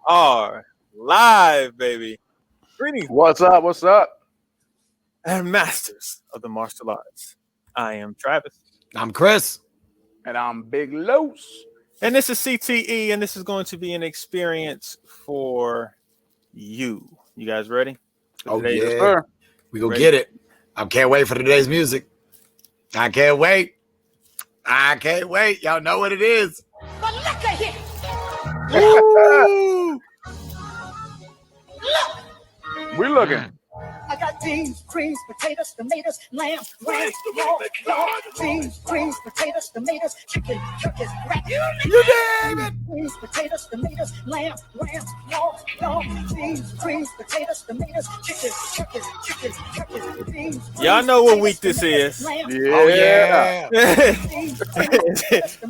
are live, baby. Greetings. What's up? What's up? And masters of the martial arts. I am Travis. I'm Chris. And I'm Big Los. And this is CTE, and this is going to be an experience for you. You guys ready? Oh, today? yeah. Sir. We go Ready? get it. I can't wait for today's music. I can't wait. I can't wait. Y'all know what it is. But look at here. Woo! We looking. I got beans, creams, potatoes, tomatoes, lamb, ram, dog, beans, creams, potatoes, tomatoes, chicken, turkeys, rat. You name it. Beans, potatoes, tomatoes, lamb, dog, beans, creams, potatoes, tomatoes, chicken, turkeys, beans. Y'all know what week this is. Yeah. Oh, yeah.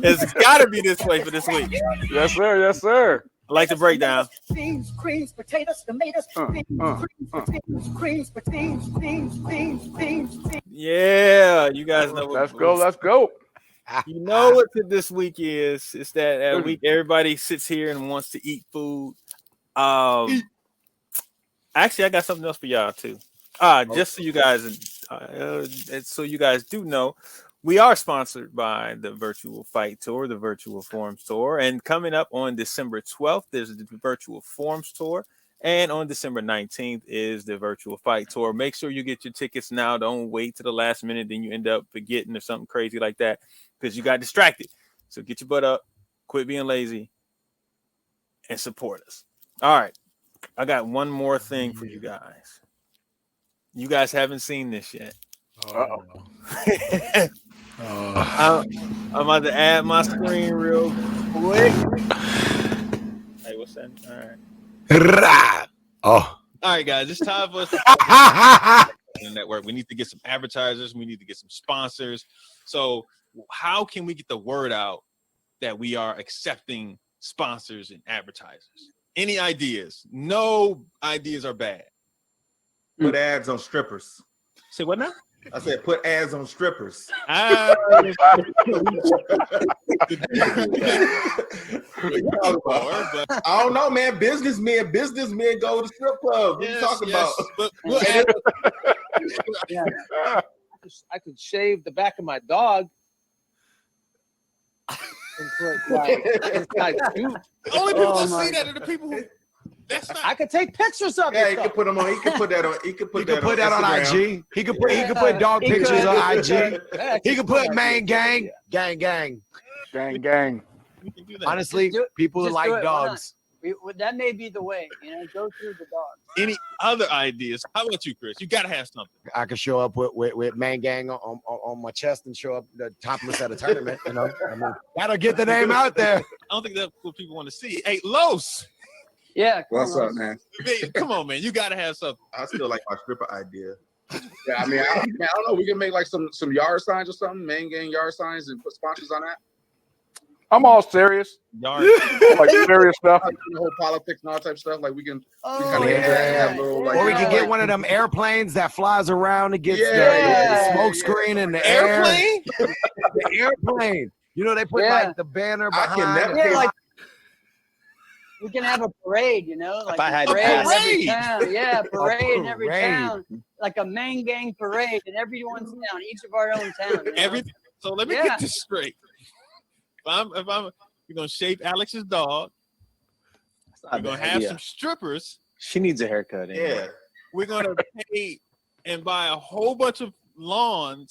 It's got to be this way for this week. Yes, sir. Yes, sir. I like the breakdown. Beans, creams, potatoes, tomatoes, beans, beans. Yeah, you guys know what. Let's go. Let's go. You know what this week is. It's that week everybody sits here and wants to eat food. Actually, I got something else for y'all too. Just so you guys, so you guys do know, we are sponsored by the Virtual Fight Tour, the Virtual Forms Tour, and coming up on December 12th, there's the Virtual Forms Tour, and on December 19th is the Virtual Fight Tour. Make sure you get your tickets now. Don't wait to the last minute, then you end up forgetting or something crazy like that because you got distracted. So get your butt up, quit being lazy, and support us. All right, I got one more thing for you guys. You guys haven't seen this yet. I'm about to add my screen real quick. Hey, what's that? All right. Oh. All right, guys. It's time for us to the network. We need to get some advertisers. We need to get some sponsors. So how can we get the word out that we are accepting sponsors and advertisers? Any ideas? No ideas are bad. Put ads on strippers. Say what now? I said put ads on strippers. I don't know, man. Businessmen go to strip clubs. What you talking about? But I could shave the back of my dog and put inside soup. only people that see that are the people who. That's not. I could take pictures of Yeah, it. he could put them on. He could put that on. He could put that on Instagram. IG. He could put dog He pictures could. on IG. Yeah, He could put main gang. Gang. We can do that. Honestly, Just do it. people Just like do it. Why dogs. That may be the way, go through the dogs. Any other ideas? How about you, Chris? You gotta have something. I could show up with main gang on my chest and show up the topless at a tournament. I mean, that'll get the name out there. I don't think that's what people want to see. Hey, Los, Yeah. What's up, man? come on, man. You gotta have something. I still like my stripper idea. Yeah, I mean, I don't know. We can make like some yard signs or something, main gang yard signs, and put sponsors on that. I'm all serious. Yard. Like serious stuff. Like, the whole politics and all type of stuff. Like we can Oh, kind of have little like. Or we could get one of them airplanes that flies around and gets Yeah. the smoke screen in the air. Airplane? The airplane. You know, they put like the banner I behind. can never. Yeah, like we can have a parade, like If I had a parade in every parade. town. Yeah, parade in every parade. town, like a main gang parade in everyone's town, each of our own town. Everything. So let me Yeah. get this straight. If I'm, we're gonna shape Alex's dog. We're gonna have some strippers. She needs a haircut. Anyway. Yeah. We're gonna pay and buy a whole bunch of lawn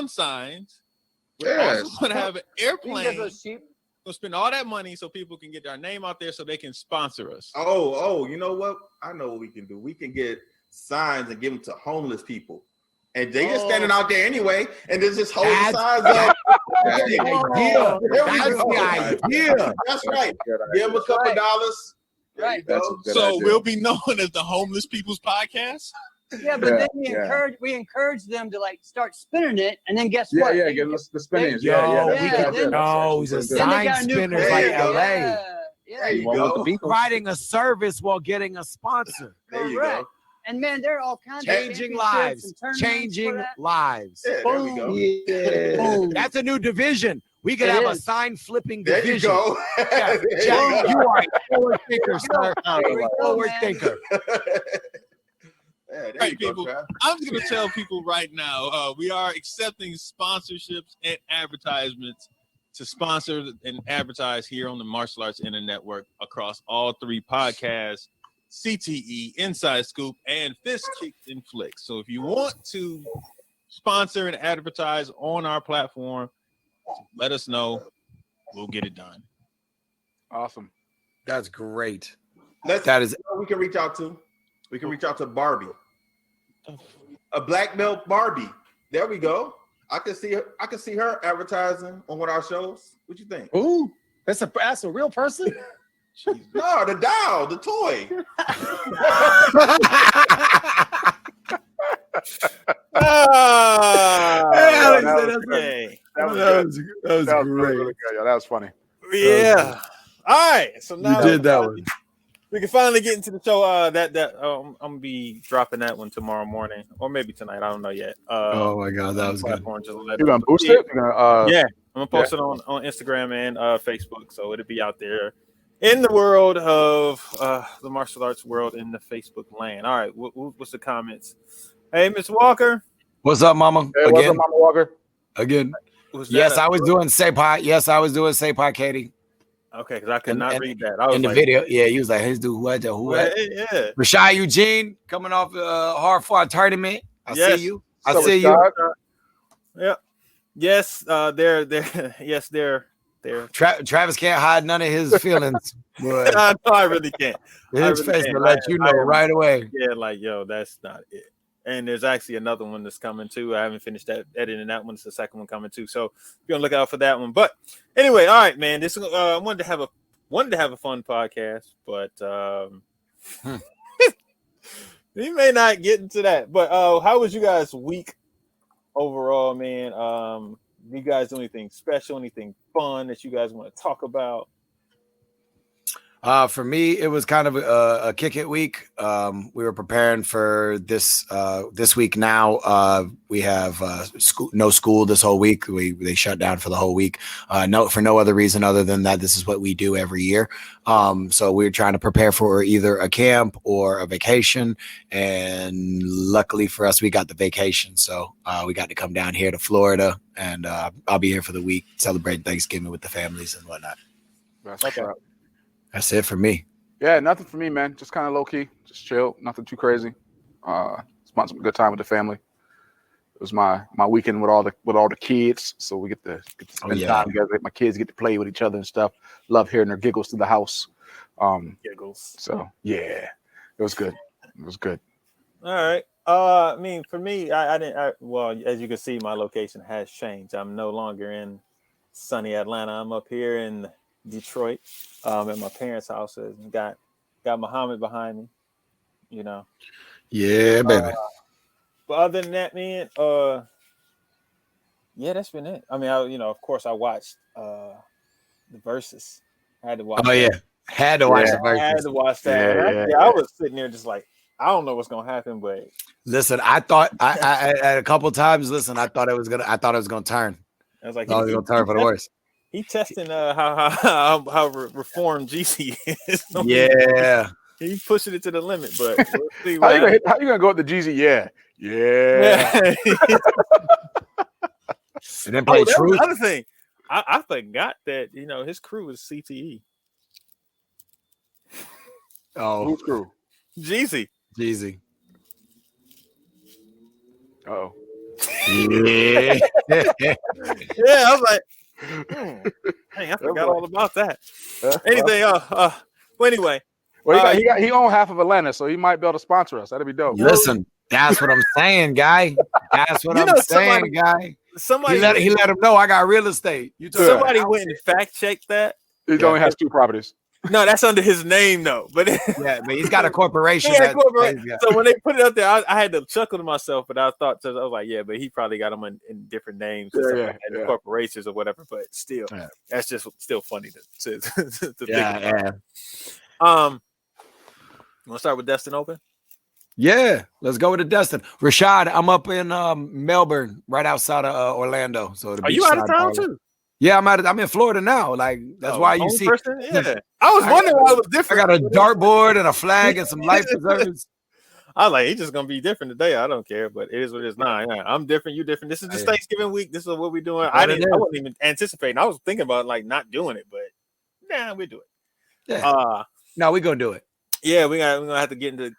signs. We're Yes. also gonna have an We can get airplane. those cheap. We'll spend all that money so people can get our name out there so they can sponsor us. Oh, you know what? I know what we can do. We can get signs and give them to homeless people. And they just standing out there anyway, and they just holding That's- signs up. That's the idea. That's the idea. That's right. Give them a couple dollars. There Right. you go. That's a good So idea. we'll be known as the Homeless People's Podcast. Yeah, but then Yeah. we encourage them to start spinning it, and then guess Yeah, what? yeah, give us the spinnings. Yo, Yeah. we Yeah, could then- those Then are they Then they sign got a new spinners There like you go. LA. Yeah. There you One go. with the beat. Providing a service while getting a sponsor. There you Right. go. And man, there are all kinds of Changing championships lives. and tournaments for Changing that. lives. Yeah, there we go. Yeah. Boom. That's a new division. We could It have a is. sign flipping There division. you go. Jack, There Jack, you you are a forward thinker, sir. There You're we a go, forward man. thinker. Yeah, there Right, you go, people. Trav. I'm just gonna tell people right now, we are accepting sponsorships and advertisements to sponsor and advertise here on the Martial Arts Internet Network across all 3 podcasts: CTE, Inside Scoop, and Fist Kicks and Flicks. So if you want to sponsor and advertise on our platform, let us know. We'll get it done. Awesome. That's great. That is we can reach out to. We can reach out to Barbie. A black belt Barbie. There we go. I can see her advertising on one of our shows. What you think? Ooh, that's a real person. No, the doll, the toy. Alex, that was that's good. okay. That was great. really good. Yeah, that was funny. Yeah. All right. So now did that one. we can finally get into the show. I'm gonna be dropping that one tomorrow morning, or maybe tonight. I don't know yet. Oh my God, that was good. You're gonna boost it? You're gonna, Yeah, I'm gonna post it on Instagram and Facebook, so it'll be out there in the world of the martial arts world in the Facebook land. All right, what's the comments? Hey, Miss Walker. What's up, Mama? Hey, what's up, Mama Walker? Again. Was Yes, that I was doing Sepai. Yes, I was doing Sepai, Katie. Okay, because I could not And- read that. I was In the like, video, yeah, he was like, "His dude, who? Yeah. Rashad Eugene coming off hard fought tournament. I Yes. see you. So I see you. Rashad, Yeah. Yes, they're Travis can't hide none of his feelings. But no, I really can't. I his really face can't. will let you know right away. Yeah, like yo, that's not it. And there's actually another one that's coming too. I haven't finished editing that one. It's the second one coming too. So be on the lookout for that one. But anyway, all right, man. This I wanted to have a fun podcast, but we may not get into that. But how was you guys' week overall, man? You guys do anything special, anything fun that you guys want to talk about? For me, it was kind of a kick it week. We were preparing for this week. Now we have no school this whole week. They shut down for the whole week. For no other reason other than that this is what we do every year. So we were trying to prepare for either a camp or a vacation, and luckily for us, we got the vacation. So we got to come down here to Florida, and I'll be here for the week, celebrating Thanksgiving with the families and whatnot. okay. That's it for me. Yeah, nothing for me, man. Just kind of low key, just chill. Nothing too crazy. Spent some good time with the family. It was my weekend with all the kids, so we get to spend time together. My kids get to play with each other and stuff. Love hearing their giggles through the house. Giggles. So yeah, it was good. It was good. All right. I mean, for me, I didn't. Well, as you can see, my location has changed. I'm no longer in sunny Atlanta. I'm up here in Detroit, at my parents' house. And got Muhammad behind me. You know. Yeah, baby. But other than that, man, yeah, that's been it. I mean, of course, I watched the Versus. I had to watch. Oh yeah, had to watch the I had Versus. to watch that. I was sitting there just like, I don't know what's gonna happen, but Listen, I thought I a couple times. Listen, I thought it was gonna turn. I was like, I was gonna turn for the worse. He testing how reformed GC is. Yeah. He's pushing it to the limit, but we'll see How what you gonna go with the Jeezy? Yeah. And then play that was Truth. the other thing. I forgot that his crew is CTE. Oh, Who's crew? Jeezy. Jeezy. Oh. Yeah. Yeah, I was like, dang, I forgot all about that. Anything else? Well, anyway. Well, he owned half of Atlanta, so he might be able to sponsor us. That'd be dope. Listen, that's what I'm saying, guy. That's what I'm saying, guy. Somebody he let him know I got real estate. You told somebody went and fact checked that. He only has 2 properties. No, that's under his name though. But yeah, but he's got a corporation. So when they put it up there, I had to chuckle to myself, but I thought I was like, yeah, but he probably got them in different names, corporations or whatever. But still, that's just still funny to think about. Yeah. Want to start with Destin Open? Yeah, let's go with the Destin. Rashad, I'm up in Melbourne, right outside of Orlando. So the Are you out of beachside town bar. too? Yeah, I'm in Florida now. Like that's why you only see. person? Yeah. I was wondering why it was I different. got a dartboard and a flag and some life preservers. I was like, he's just gonna be different today. I don't care, but it is what it is. Nah, yeah, I'm different. You different. This is just Thanksgiving week. This is what we're doing. I wasn't even anticipating. I was thinking about like not doing it, but nah, we do it. Yeah. No, we're gonna do it. Yeah, we're gonna have to get into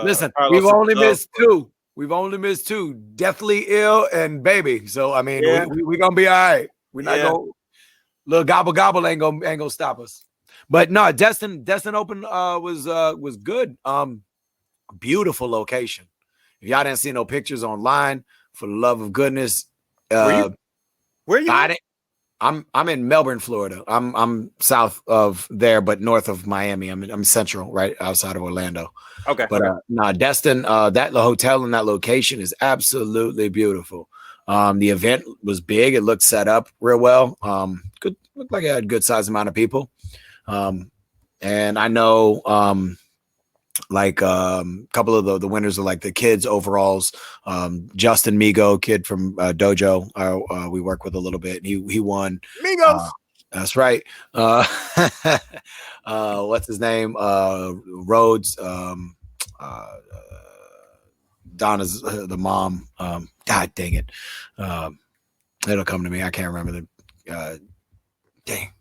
Listen, Carlos we've only missed two. We've only missed two. Deathly ill and baby. So I mean, we gonna be all right. We're not gonna little gobble ain't gonna stop us. But no, Destin Open was good. Beautiful location. If y'all didn't see no pictures online, for the love of goodness, where you? I'm in Melbourne, Florida. I'm south of there, but north of Miami. I'm central, right outside of Orlando. Okay. But Destin, that hotel and that location is absolutely beautiful. The event was big. It looked set up real well. Good, looked like it had a good size amount of people. And I know like a couple of the winners are like the kids overalls. Justin Migo, kid from Dojo, we work with a little bit. He won. Migos. That's right. What's his name? Rhodes. Donna's the mom. God dang it. It'll come to me. I can't remember the. Dang.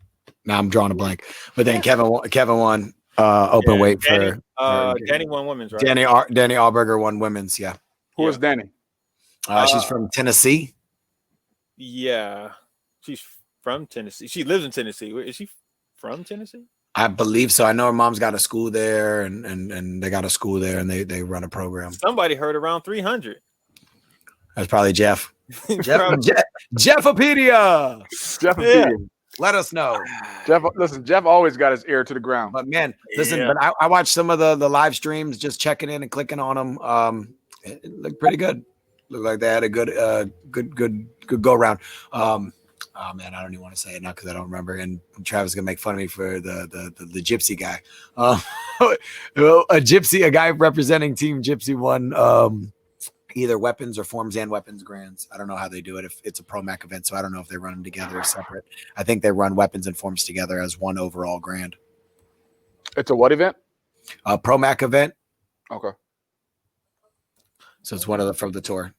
Now I'm drawing a blank. But then Kevin won. Open weight Danny, for Danny won women's, right? Danny Allberger won women's. Yeah. Who is Danny? She's from Tennessee. Yeah, she's from Tennessee. She lives in Tennessee. Is she from Tennessee? I believe so. I know her mom's got a school there, and they got a school there, and they run a program. Somebody heard around 300. That's probably Jeff. Jeffopedia. Jeffopedia. Let us know. Jeff always got his ear to the ground. But man, listen, but I watched some of the live streams, just checking in and clicking on them. It looked pretty good. Looked like they had a good go around. Oh man, I don't even want to say it now because I don't remember. And Travis is gonna make fun of me for the gypsy guy. A guy representing Team Gypsy won either weapons or forms and weapons grands. I don't know how they do it. If it's a Pro Mac event, so I don't know if they run them together or separate. I think they run weapons and forms together as one overall grand. It's a what event? A Pro Mac event. Okay. So it's one of from the tour.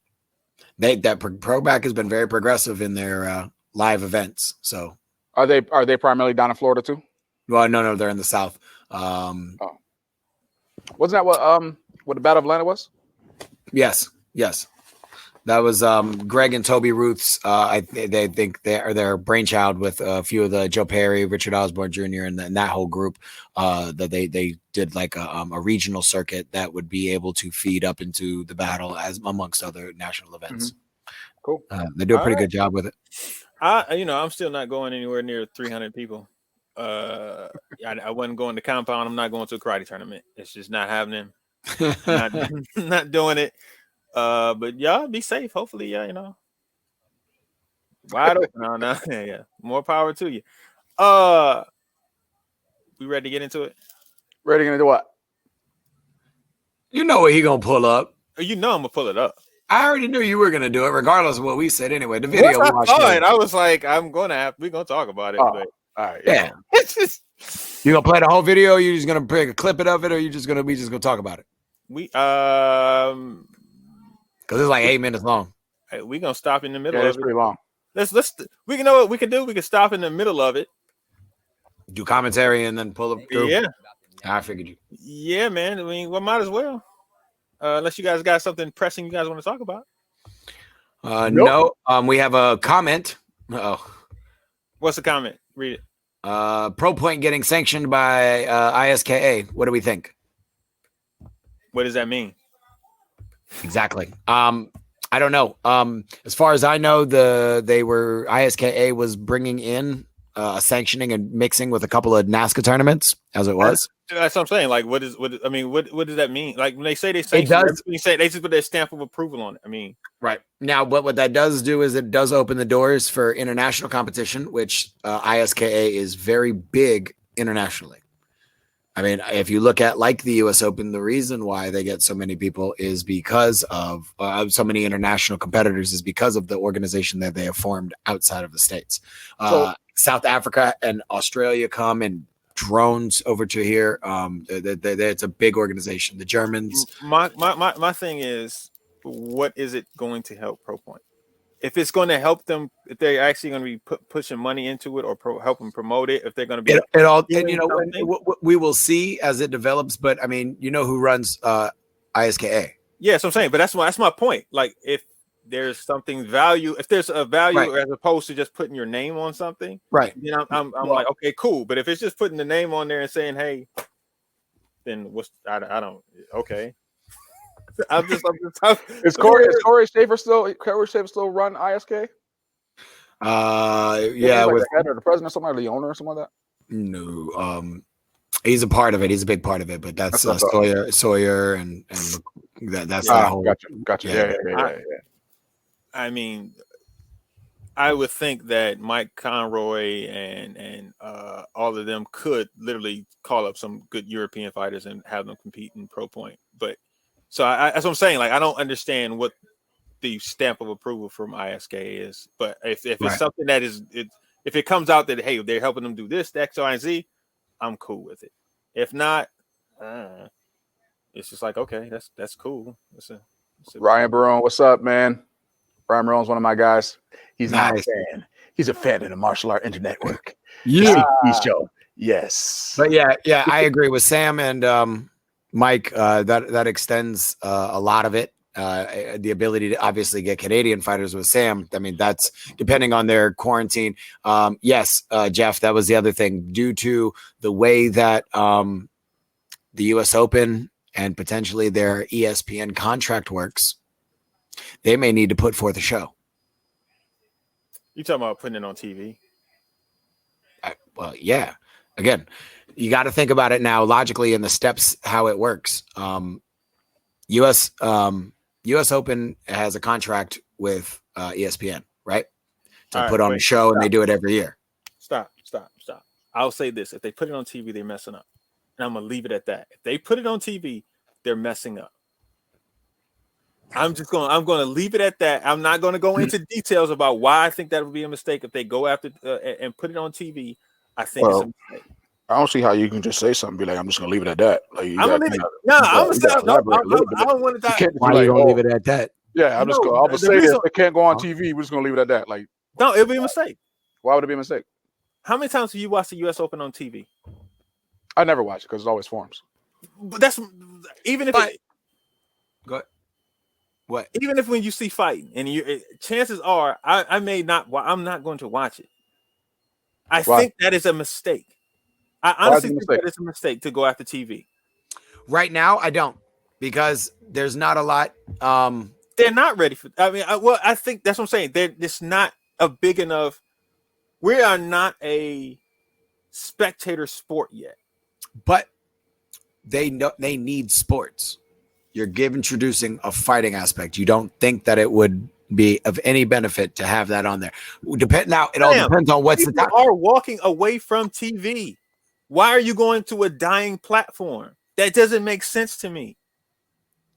Pro Mac has been very progressive in their live events. So are they primarily down in Florida too? Well, no, they're in the South. Wasn't that what the Battle of Atlanta was? Yes. That was Greg and Toby Ruth's. They think they're their brainchild with a few of the Joe Perry, Richard Osborne Jr. and that whole group. That they did like a regional circuit that would be able to feed up into the battle as amongst other national events. Mm-hmm. Cool. They do a pretty good job with it. I'm still not going anywhere near 300 people. I wasn't going to compound. I'm not going to a karate tournament. It's just not happening. not doing it. But y'all be safe. Hopefully, wide open. No, yeah. More power to you. We ready to get into it? Ready to get into what? You know what he gonna pull up. You know I'm gonna pull it up. I already knew you were gonna do it, regardless of what we said. Anyway, the video. I was like, we're gonna talk about it. But, all right. Yeah. You gonna play the whole video? Or you just gonna pick a clip of it, or we just gonna talk about it? We because it's like 8 minutes long. Hey, we gonna stop in the middle. It's pretty long. We can know what we can do. We can stop in the middle of it, do commentary, and then pull up through. Yeah, I figured you. Yeah, man. I mean, might as well. Unless you guys got something pressing you guys want to talk about. Nope. No. We have a comment. Oh, what's the comment? Read it. Pro Point getting sanctioned by ISKA. What do we think? What does that mean? Exactly. I don't know. As far as I know, ISKA was bringing in sanctioning and mixing with a couple of NASKA tournaments as it was. That's what I'm saying. Like, what does that mean? Like when they say they sanction, they just put their stamp of approval on it. I mean, right now, what that does do is it does open the doors for international competition, which ISKA is very big internationally. I mean, if you look at like the U.S. Open, the reason why they get so many people is because of so many international competitors is because of the organization that they have formed outside of the States. South Africa and Australia come and drones over to here. It's a big organization. The Germans. My thing is, what is it going to help Pro Point? If it's going to help them, if they're actually going to be pushing money into it or help them promote it, if they're going to be it all, and, you know, we will see as it develops. But I mean, you know who runs ISKA? Yeah, so I'm saying, but that's my point. Like, if there's something value, if there's a value as opposed to just putting your name on something, right? You know, I'm like, okay, cool. But if it's just putting the name on there and saying, hey, then what's I don't okay. I'm just Is Corey Schaefer still run ISK? Yeah, like with the head or the president, something like the owner or something like that. No, he's a part of it. He's a big part of it, but that's Sawyer and that's the whole. Gotcha. Yeah. I mean, I would think that Mike Conroy and all of them could literally call up some good European fighters and have them compete in Pro Point. But so that's what I'm saying. Like, I don't understand what the stamp of approval from ISKA is. But if it's something that is if it comes out that, hey, they're helping them do this, X, Y, and Z, I'm cool with it. If not, it's just like, okay, that's cool. Ryan Barone, what's up, man? Ryan Barone's one of my guys. He's not a fan. He's a fan of the Martial Art Internetwork. Yeah, show. Yes. But yeah, I agree with Sam and Mike. That extends a lot of it. The ability to obviously get Canadian fighters with Sam. I mean, that's depending on their quarantine. Yes, Jeff, that was the other thing. Due to the way that the U.S. Open and potentially their ESPN contract works, they may need to put forth a show. You talking about putting it on TV? Well, yeah. Again, you got to think about it now logically in the steps how it works. U.S. Open has a contract with ESPN, right? To put on a show, and they do it every year. Stop. I'll say this: if they put it on TV, they're messing up, and I'm gonna leave it at that. If they put it on TV, they're messing up. I'm going to leave it at that. I'm not going to go into details about why I think that would be a mistake if they go after and put it on TV. I think it's a mistake. I don't see how you can just say something, be like, I'm just going to leave it at that. Like, I'm going to leave it. No, I'm going to say, I don't want to die. Why are you going to leave it at that? Yeah, I'll just say this. It can't go on TV. We're just going to leave it at that. Like, no, it'll be a mistake. Why would it be a mistake? How many times have you watched the U.S. Open on TV? I never watch it because it's always forms. But that's even if go ahead. What? Even if when you see fighting, and chances are I'm not going to watch it. I think that is a mistake. I honestly think that is a mistake to go after TV. Right now, I don't, because there's not a lot. They're not ready for. I mean, I think that's what I'm saying. It's not a big enough. We are not a spectator sport yet. But they need sports. You're introducing a fighting aspect. You don't think that it would be of any benefit to have that on there? It all depends on what's the time. People are walking away from TV. Why are you going to a dying platform? That doesn't make sense to me.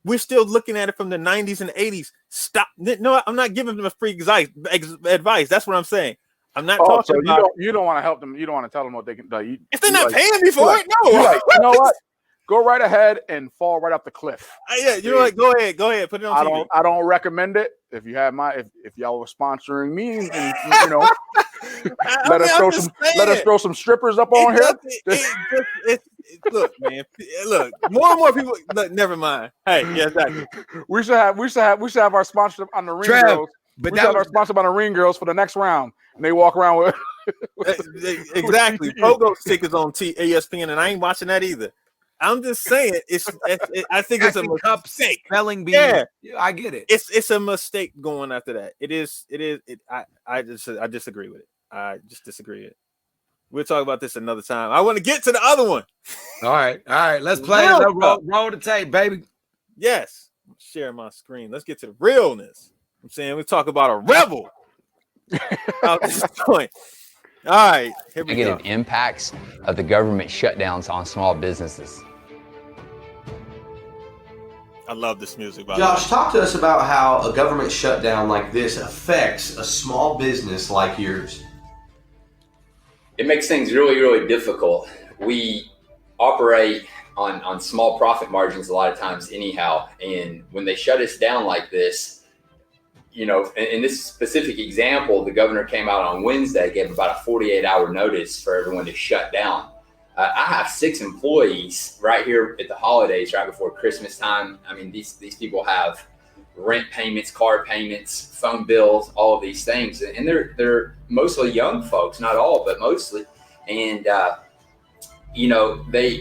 We're still looking at it from the 90s and 80s. Stop. No, I'm not giving them a free advice. That's what I'm saying. I'm not talking about. You don't want to help them. You don't want to tell them what they can do. If they're not paying me for it, no. You know what? Go right ahead and fall right off the cliff. Yeah, you're like, go ahead, put it on TV. I don't recommend it. If you have if y'all were sponsoring me, and let us throw some strippers up on here. Look, man. Look, more and more people. Look, never mind. Hey, yeah, exactly. We should have our sponsorship on the ring girls. But we should have our sponsorship on the ring girls for the next round, and they walk around with. Exactly. Pogo stickers on ESPN, and I ain't watching that either. I'm just saying I think it's a mistake. Spelling bee. Yeah, I get it. It's a mistake going after that. It is. I disagree with it. I just disagree with it. We'll talk about this another time. I want to get to the other one. All right. Let's play it. Roll the tape, baby. Yes. I'm sharing my screen. Let's get to the realness. I'm saying we talk about a rebel at this point. All right, here we go. Negative impacts of the government shutdowns on small businesses. I love this music. By Josh, talk to us about how a government shutdown like this affects a small business like yours. It makes things really, really difficult. We operate on small profit margins a lot of times anyhow. And when they shut us down like this, you know, in this specific example, the governor came out on Wednesday, gave about a 48-hour notice for everyone to shut down. I have 6 employees right here at the holidays, right before Christmas time. I mean, these people have rent payments, car payments, phone bills, all of these things. And they're mostly young folks, not all, but mostly. And, you know, they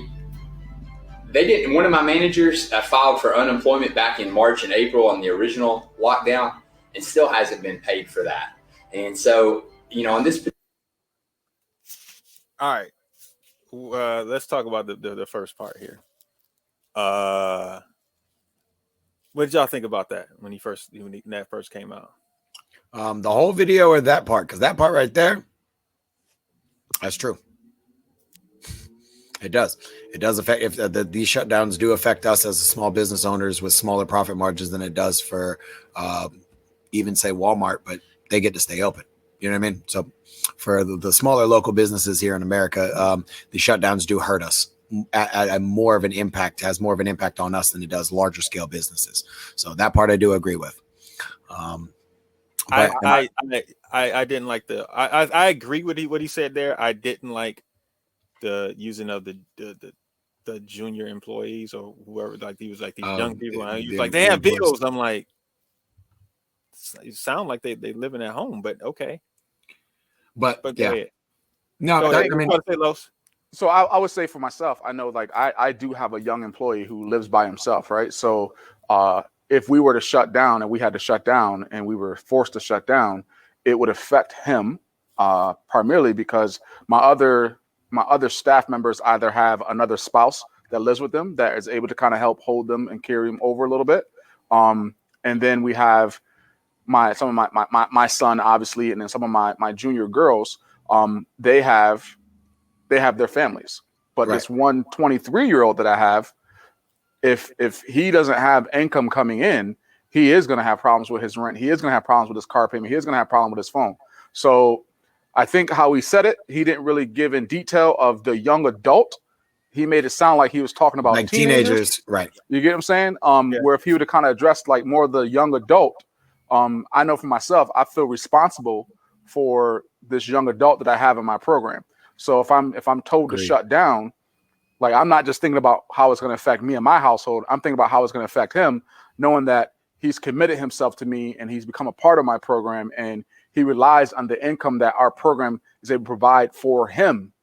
didn't, one of my managers filed for unemployment back in March and April on the original lockdown and still hasn't been paid for that. And so, you know, on this. All right. Let's talk about the first part here. What did y'all think about that when that first came out? The whole video or that part? Because that part right there, that's true. It does. It does affect if these shutdowns do affect us as small business owners with smaller profit margins than it does for even say Walmart, but they get to stay open. You know what I mean? So for the smaller local businesses here in America, the shutdowns do hurt us at more of an impact, has more of an impact on us than it does larger scale businesses. So that part I do agree with. I didn't like I agree with what he said there. I didn't like the using of the junior employees or whoever, like he was like these young people. And he was like, they have bills. I'm like, it sound like they living at home, but okay. But go ahead. No, I mean, so I would say for myself, I know like I do have a young employee who lives by himself, right? So if we were to shut down and we had to shut down and we were forced to shut down, it would affect him primarily because my other staff members either have another spouse that lives with them that is able to kind of help hold them and carry them over a little bit. And then we have my son, obviously, and then some of my junior girls, they have their families. But right. This one 23-year-old that I have, if he doesn't have income coming in, he is going to have problems with his rent. He is going to have problems with his car payment. He is going to have problems with his phone. So I think how he said it, he didn't really give in detail of the young adult. He made it sound like he was talking about like teenagers. Right. You get what I'm saying? Where if he would have kind of addressed like more of the young adult, I know for myself, I feel responsible for this young adult that I have in my program. So if I'm told to shut down, like I'm not just thinking about how it's going to affect me and my household. I'm thinking about how it's going to affect him, knowing that he's committed himself to me and he's become a part of my program and he relies on the income that our program is able to provide for him.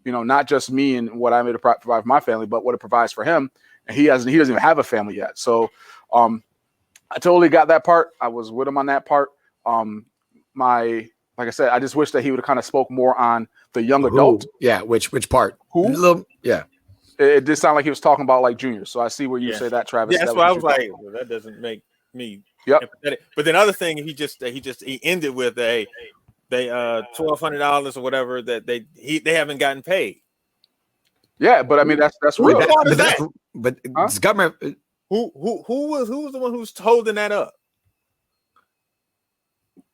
You know, not just me and what I'm able to provide for my family, but what it provides for him. And he doesn't even have a family yet. So I totally got that part. I was with him on that part. Like I said, I just wish that he would have kind of spoke more on the young adult. Yeah, which part? Who? Yeah. It did sound like he was talking about like junior. So I see where you say that, Travis. Yeah, that's why I was like, well, that doesn't make me empathetic. But then other thing, he ended with they $1,200 or whatever that they haven't gotten paid. Yeah, but I mean that's real. But it's government. Who was the one who's holding that up?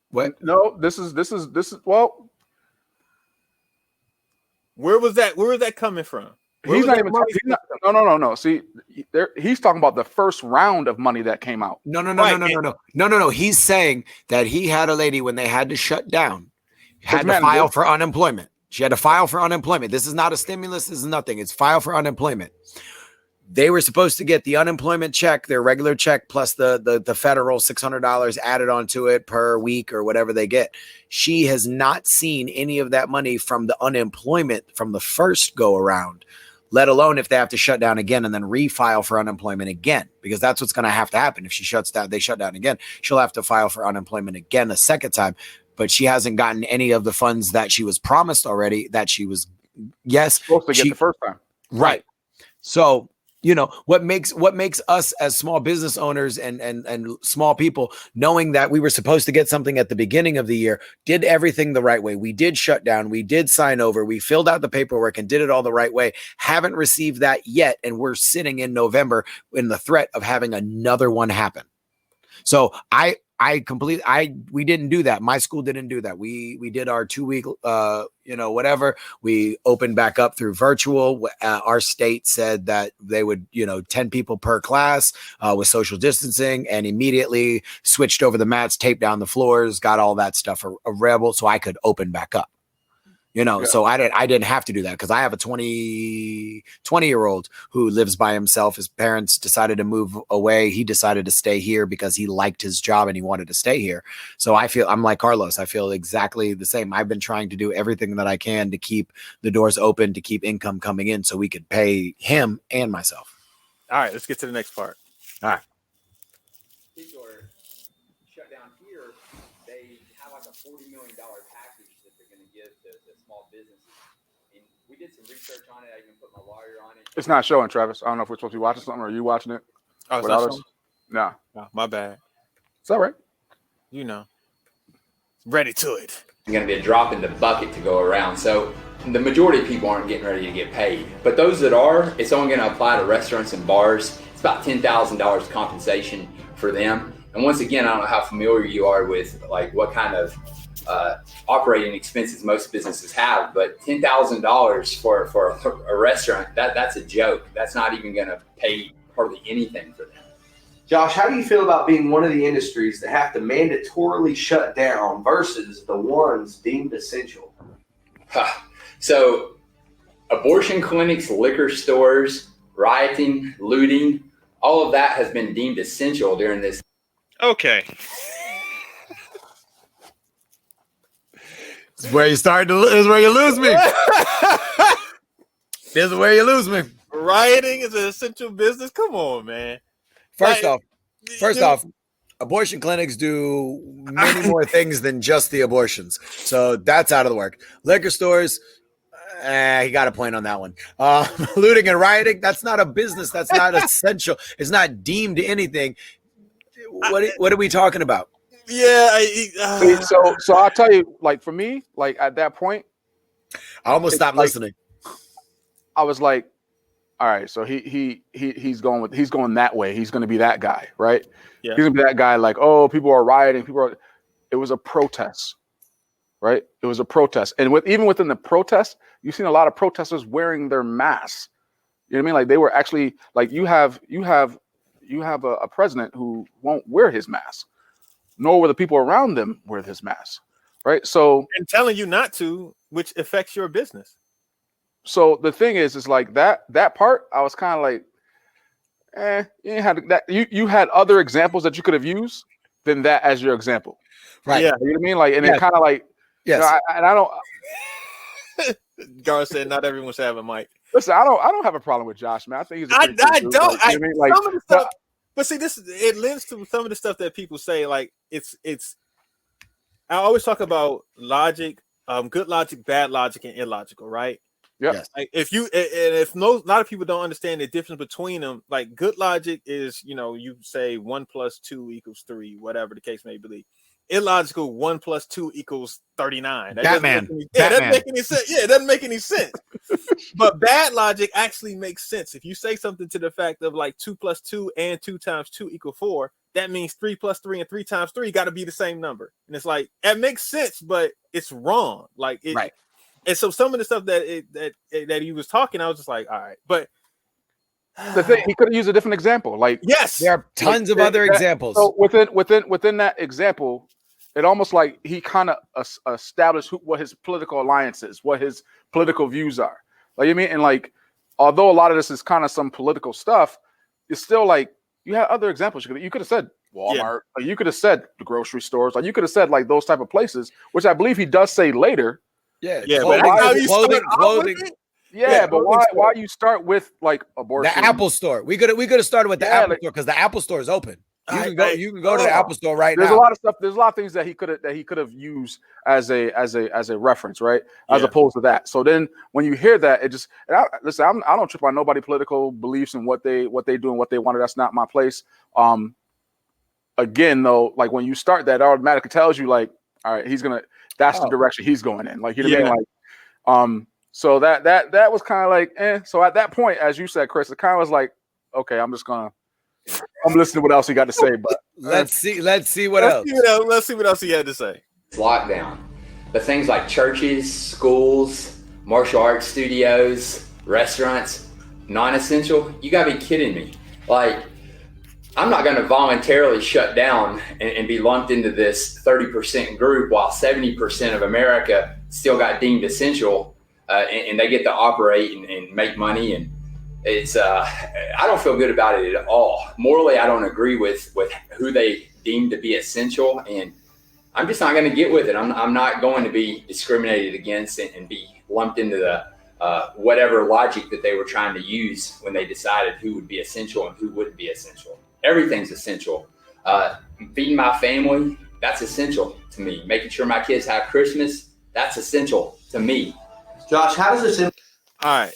What? No, this is well. Where was that coming from? He's not even talking. No. See, he's talking about the first round of money that came out. No. He's saying that he had a lady when they had to shut down, had to file for unemployment. She had to file for unemployment. This is not a stimulus. This is nothing. It's file for unemployment. They were supposed to get the unemployment check, their regular check, plus the federal $600 added onto it per week or whatever they get. She has not seen any of that money from the unemployment from the first go around, let alone if they have to shut down again and then refile for unemployment again, because that's what's going to have to happen. If she shuts down, they shut down again, she'll have to file for unemployment again a second time. But she hasn't gotten any of the funds that she was promised already, that she was, supposed to get the first time. Right. So, you know, what makes us as small business owners and small people, knowing that we were supposed to get something at the beginning of the year, did everything the right way. We did shut down, we did sign over, we filled out the paperwork and did it all the right way. Haven't received that yet, and we're sitting in November in the threat of having another one happen. So we didn't do that. My school didn't do that. We did our 2 week, whatever. We opened back up through virtual. Our state said that they would, 10 people per class with social distancing, and immediately switched over the mats, taped down the floors, got all that stuff available so I could open back up. So I didn't have to do that because I have a 20-year-old who lives by himself. His parents decided to move away. He decided to stay here because he liked his job and he wanted to stay here. So I'm like Carlos. I feel exactly the same. I've been trying to do everything that I can to keep the doors open, to keep income coming in so we could pay him and myself. All right, let's get to the next part. All right. People are shut down here. They have like a $40 million package that they're going to give to small businesses. And we did some research on it. I even put my lawyer on it. It's not showing, Travis. I don't know if we're supposed to be watching something or are you watching it? Oh, it's not showing? No. No, my bad. It's all right. Ready to it. It's going to be a drop in the bucket to go around. So the majority of people aren't getting ready to get paid. But those that are, it's only going to apply to restaurants and bars. It's about $10,000 compensation for them. And once again, I don't know how familiar you are with like what kind of operating expenses most businesses have, but $10,000 for a restaurant, that's a joke. That's not even going to pay hardly anything for them. Josh, how do you feel about being one of the industries that have to mandatorily shut down versus the ones deemed essential? So abortion clinics, liquor stores, rioting, looting, all of that has been deemed essential during this. Okay. This is where you start to. This is where you lose me. This is where you lose me. Rioting is an essential business. Come on, man. First off, abortion clinics do many more things than just the abortions. So that's out of the work. Liquor stores, he got a point on that one. Looting and rioting, that's not a business. That's not essential. It's not deemed anything. What are we talking about? Yeah. So I'll tell you, like for me, like at that point, I almost stopped listening. I was like, all right, so he's going that way. He's going to be that guy, right? Yeah. He's going to be that guy like, oh, people are rioting. It was a protest, right? It was a protest. And even within the protest, you've seen a lot of protesters wearing their masks. You know what I mean? Like they were actually like, you have a president who won't wear his mask, nor will the people around them wear his mask, right? So and telling you not to, which affects your business. So the thing is like that part, I was kind of like, you ain't had that. You had other examples that you could have used than that as your example, right? Yeah, you know what I mean. Like, and it kind of like, yes. And I don't. Gar said not everyone's having Mike. Listen, I don't have a problem with Josh, man. I think he's. I don't. Like, you know what I mean? Like, some of the stuff, but see, it lends to some of the stuff that people say. Like it's. I always talk about logic, good logic, bad logic, and illogical, right? Yeah. Yes. Like if a lot of people don't understand the difference between them, like good logic is, you say 1 + 2 = 3, whatever the case may be. Illogical, 1 + 2 = 39. That doesn't make any sense. Yeah, it doesn't make any sense. But bad logic actually makes sense. If you say something to the fact of like 2 + 2 and 2 × 2 = 4, that means 3 + 3 and 3 × 3 got to be the same number. And it's like, it makes sense, but it's wrong. Like it, right. And so some of the stuff that he was talking, I was just like, all right. But the thing, he could have used a different example. Like, yes, there are tons of other examples. So within that example, it almost like he kind of established what his political alliance is, what his political views are. Like, you mean, and like, although a lot of this is kind of some political stuff, it's still like you have other examples. You could have said Walmart, or you could have said the grocery stores, or you could have said like those type of places, which I believe he does say later. Yeah, but clothing. Yeah, but why you start with like abortion? The Apple Store. We could have started with the Apple Store because the Apple Store is open. You can go to the Apple Store right There's now. a lot of stuff. There's a lot of things that he could have used as a reference, right? As opposed to that. So then when you hear that, it just listen. I don't trip on nobody political beliefs and what they do and what they wanted. That's not my place. Again, though, like when you start that, it automatically tells you like, all right, that's the direction he's going in. Like, you know what I mean? Like, so that was kind of like, So at that point, as you said, Chris, it kind of was like, okay, I'm listening to what else he got to say, but let's see what else. Let's see what else he had to say. Lockdown, but things like churches, schools, martial arts studios, restaurants, non-essential. You gotta be kidding me! Like, I'm not going to voluntarily shut down and be lumped into this 30% group while 70% of America still got deemed essential, and they get to operate and make money. And it's I don't feel good about it at all. Morally, I don't agree with who they deem to be essential, and I'm just not going to get with it. I'm not going to be discriminated against and be lumped into the whatever logic that they were trying to use when they decided who would be essential and who wouldn't be essential. Everything's essential. Feeding my family, that's essential to me. Making sure my kids have Christmas, that's essential to me. Josh, how does this? All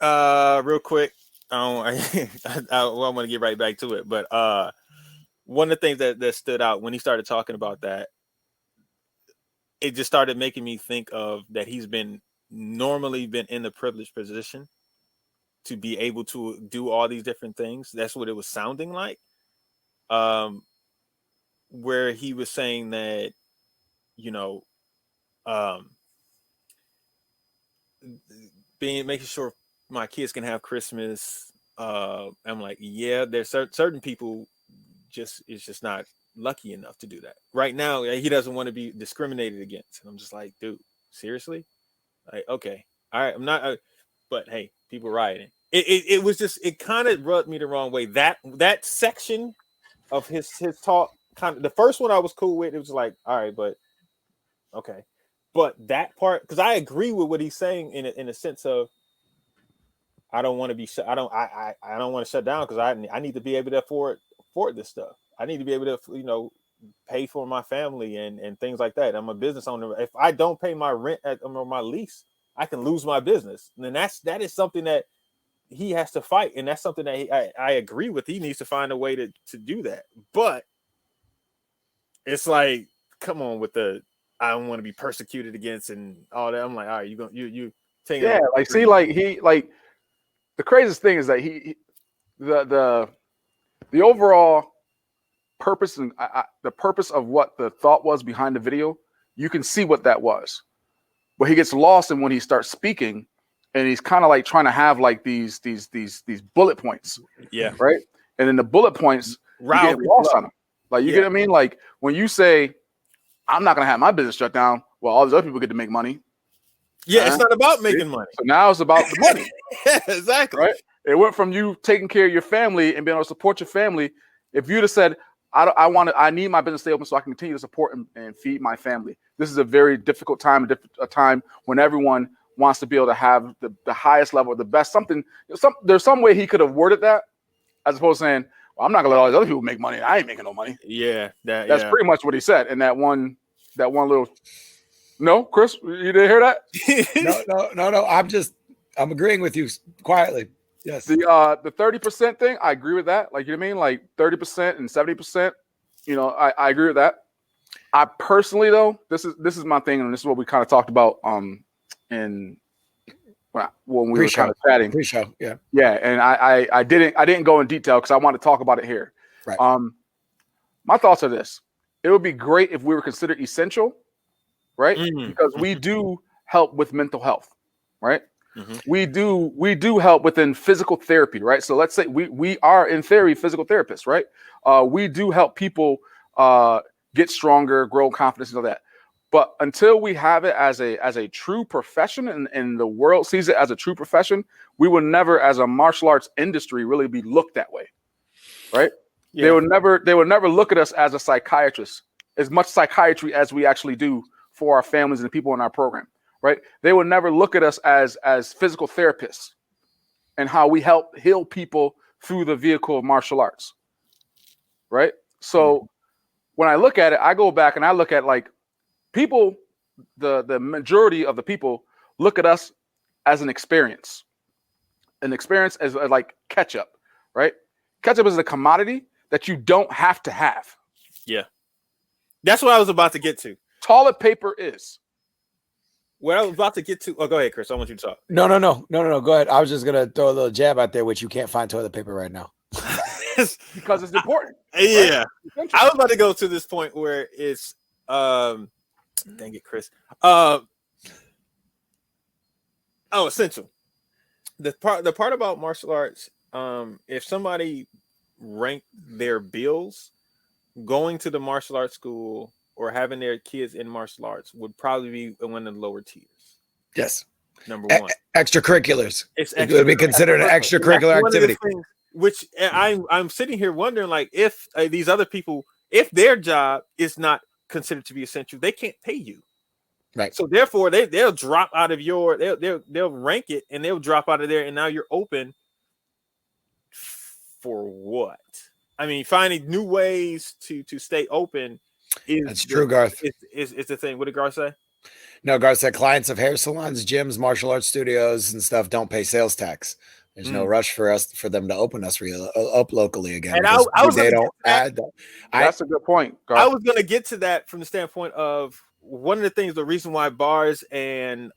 right. Real quick. I want to get right back to it, but one of the things that stood out when he started talking about that, it just started making me think of that he's normally been in the privileged position to be able to do all these different things. That's what it was sounding like. Where he was saying that, making sure my kids can have Christmas. I'm like, yeah, there's certain people is just not lucky enough to do that right now. He doesn't want to be discriminated against. And I'm just like, dude, seriously? Like, okay, all right, I'm not, but hey, people rioting. It was just, it kind of rubbed me the wrong way. That section of his talk, kind of the first one I was cool with. It was like, all right, but okay, but that part, because I agree with what he's saying in a sense of, I don't want to be I don't want to shut down because I need to be able to afford this stuff. I need to be able to pay for my family and things like that. I'm a business owner. If I don't pay my rent or my lease, I can lose my business. And that is something that he has to fight, and that's something that I agree with. He needs to find a way to do that. But it's like, come on with the I don't want to be persecuted against and all that. I'm like, all right, you take it. Like, see, like the craziest thing is that the overall purpose and the purpose of what the thought was behind the video, you can see what that was. But he gets lost in when he starts speaking. And he's kind of like trying to have like these bullet points. Yeah. Right. And then the bullet points, you get lost on them. Like, you get what I mean? Like, when you say, I'm not going to have my business shut down, well, all these other people get to make money. Yeah. It's not about making money. So now it's about the money. Yeah, exactly. Right. It went from you taking care of your family and being able to support your family. If you'd have said, I need my business to stay open so I can continue to support and feed my family. This is a very difficult time, a time when everyone wants to be able to have the highest level, the best there's some way he could have worded that as opposed to saying, well, I'm not gonna let all these other people make money. I ain't making no money. Yeah. That's pretty much what he said in that one little. No, Chris, you didn't hear that? No. I'm agreeing with you quietly. Yes. The 30% thing, I agree with that. Like, you know what I mean? Like 30% and 70%, I agree with that. I personally, though, this is my thing, and this is what we kind of talked about when we were kind of chatting. Pre-show, yeah. Yeah, and I didn't go in detail because I want to talk about it here. Right. My thoughts are this. It would be great if we were considered essential, right? Because we do help with mental health, right? Mm-hmm. We do help within physical therapy, right? So let's say we are in theory physical therapists, right? We do help people get stronger, grow confidence, and all that. But until we have it as a true profession and the world sees it as a true profession, we will never, as a martial arts industry, really be looked that way, right? Yeah. They will never look at us as a psychiatrist, as much psychiatry as we actually do for our families and the people in our program, right? They will never look at us as physical therapists and how we help heal people through the vehicle of martial arts. right? So when I look at it, I go back and I look at like people, the majority of the people look at us as an experience as like ketchup, right? Ketchup is a commodity that you don't have to have. Yeah. That's what I was about to get to. Toilet paper is. What I was about to get to. Oh, go ahead, Chris. I want you to talk. No. Go ahead. I was just gonna throw a little jab out there, which you can't find toilet paper right now. Because it's important. Yeah. Right? I was about to go to this point where it's dang it, Chris. Essential. The part about martial arts, if somebody ranked their bills, going to the martial arts school or having their kids in martial arts would probably be one of the lower tiers. Yes. Number one. Extracurriculars. It would be considered an extracurricular activity. Which I'm sitting here wondering, like, if these other people, if their job is not considered to be essential, they can't pay you. Right. So therefore, they'll drop out of your, they'll rank it and they'll drop out of there, and now you're open for what? I mean, finding new ways to stay open is that's true, Garth. It's the thing. What did Garth say? No, Garth said clients of hair salons, gyms, martial arts studios, and stuff don't pay sales tax. There's no rush for them to open us up locally again. And they don't add that. That's a good point, Garth. I was going to get to that from the standpoint of one of the things, the reason why bars and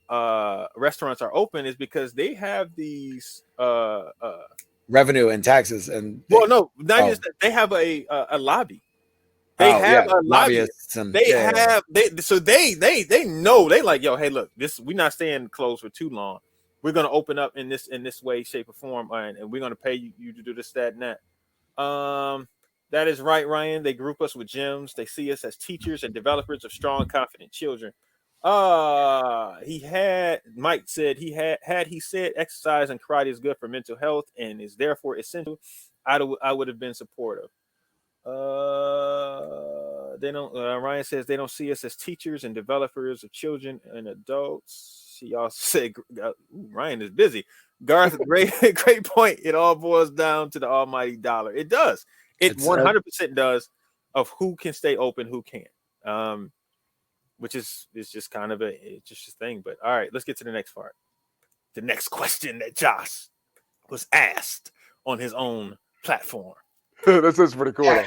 restaurants are open is because they have these revenue and taxes and just that, they have a lobby. They have a lobby. They know, they like, yo, hey, look, we're not staying closed for too long. We're gonna open up in this way, shape, or form, and we're gonna pay you to do this, that, and that. That is right, Ryan. They group us with gyms. They see us as teachers and developers of strong, confident children. Mike said he said exercise and karate is good for mental health and is therefore essential, I would have been supportive. Ryan says they don't see us as teachers and developers of children and adults. She also said Ryan is busy. Garth, great point. It all boils down to the almighty dollar. It does. It 100% does, of who can stay open, who can't. Which is just kind of a thing. But all right, let's get to the next part. The next question that Josh was asked on his own platform. This is pretty cool.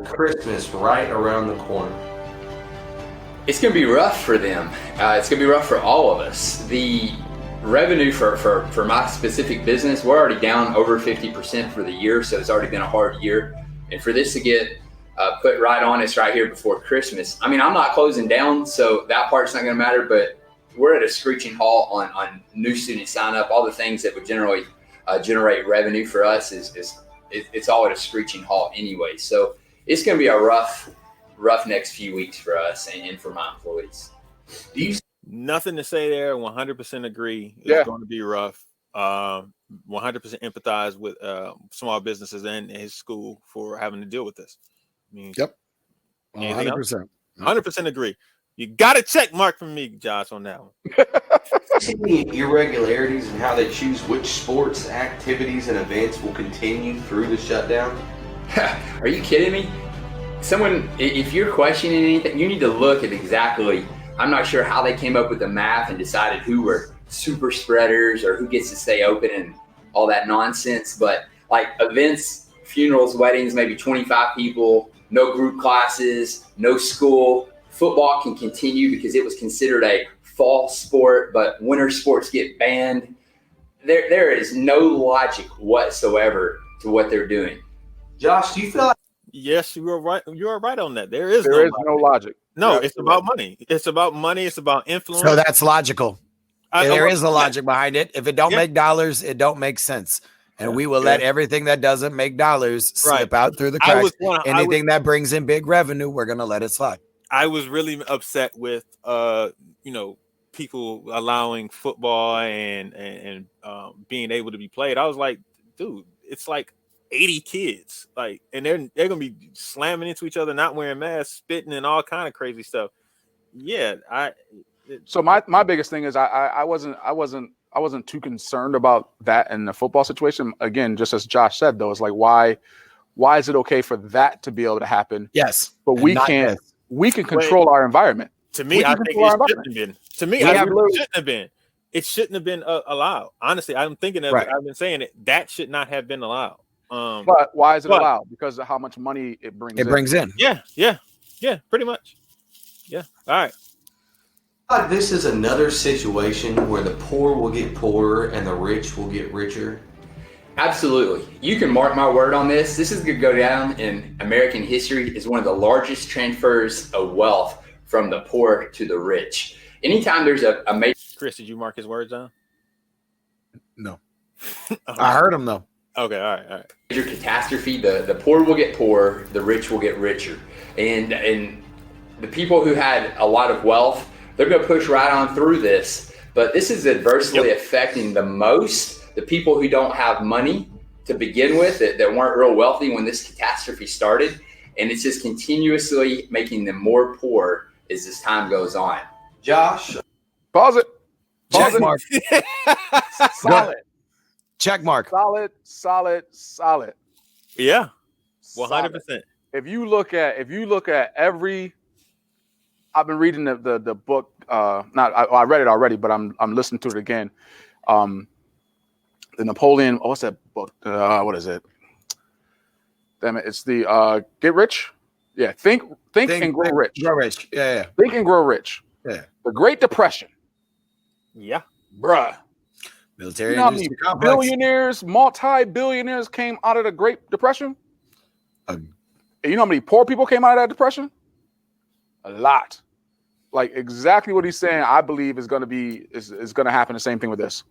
Christmas right around the corner. It's going to be rough for them. It's going to be rough for all of us. The revenue for my specific business, we're already down over 50% for the year, so it's already been a hard year. And for this to get put right on us right here before Christmas, I mean, I'm not closing down, so that part's not going to matter, but we're at a screeching halt on new student sign up. All the things that would generally generate revenue for us it's all at a screeching halt anyway. So it's going to be a rough next few weeks for us and for my employees. Nothing to say there. 100% agree. It's going to be rough. 100% empathize with small businesses and his school for having to deal with this. I mean, yep. 100%. 100% agree. You got a check mark from me, Josh, on that one. See the irregularities in how they choose which sports, activities, and events will continue through the shutdown? Are you kidding me? Someone, if you're questioning anything, you need to look at exactly, I'm not sure how they came up with the math and decided who were super spreaders or who gets to stay open and all that nonsense. But like events, funerals, weddings, maybe 25 people, no group classes, no school. Football can continue because it was considered a fall sport, but winter sports get banned. There is no logic whatsoever to what they're doing. Josh, do you feel like? Yes, you are right. You are right on that. There is no logic. No, it's about money. It's about money. It's about influence. So that's logical. There is a logic behind it. If it don't make dollars, it don't make sense. And we will let everything that doesn't make dollars slip out through the cracks. Anything that brings in big revenue, we're going to let it slide. I was really upset with, people allowing football and being able to be played. I was like, dude, it's like 80 kids, like, and they're gonna be slamming into each other, not wearing masks, spitting, and all kind of crazy stuff. Yeah, So my biggest thing is I wasn't too concerned about that in the football situation. Again, just as Josh said, though, it's like why why is it okay for that to be able to happen? Yes, but we not can't. this. We can control our environment. To me, I think it shouldn't have been. To me, it shouldn't have been. It shouldn't have been allowed. Honestly, I'm thinking of it. I've been saying it. That should not have been allowed. But why is it allowed? Because of how much money it brings. It brings in. Yeah, pretty much. Yeah. All right. This is another situation where the poor will get poorer and the rich will get richer. Absolutely. You can mark my word on this. This is going to go down in American history as one of the largest transfers of wealth from the poor to the rich. Anytime there's a major... Chris, did you mark his words down? No. I heard him though. Okay, all right. Major catastrophe, the poor will get poorer, the rich will get richer. And the people who had a lot of wealth, they're going to push right on through this. But this is adversely affecting the most the people who don't have money to begin with, that weren't real wealthy when this catastrophe started. And it's just continuously making them more poor as this time goes on. Josh. Pause it. Check mark. Solid. Check mark. Solid. Yeah. 100%. If you look at every, I've been reading the book. I read it already, but I'm listening to it again. The Napoleon. What's that book? What is it? Damn it! It's the Get Rich. Yeah, think and grow rich. Grow rich. Yeah. Think and grow rich. Yeah. The Great Depression. Yeah, bruh. Military you know how many billionaires, multi-billionaires came out of the Great Depression? And you know how many poor people came out of that depression? A lot. Like exactly what he's saying, I believe is going to happen. The same thing with this.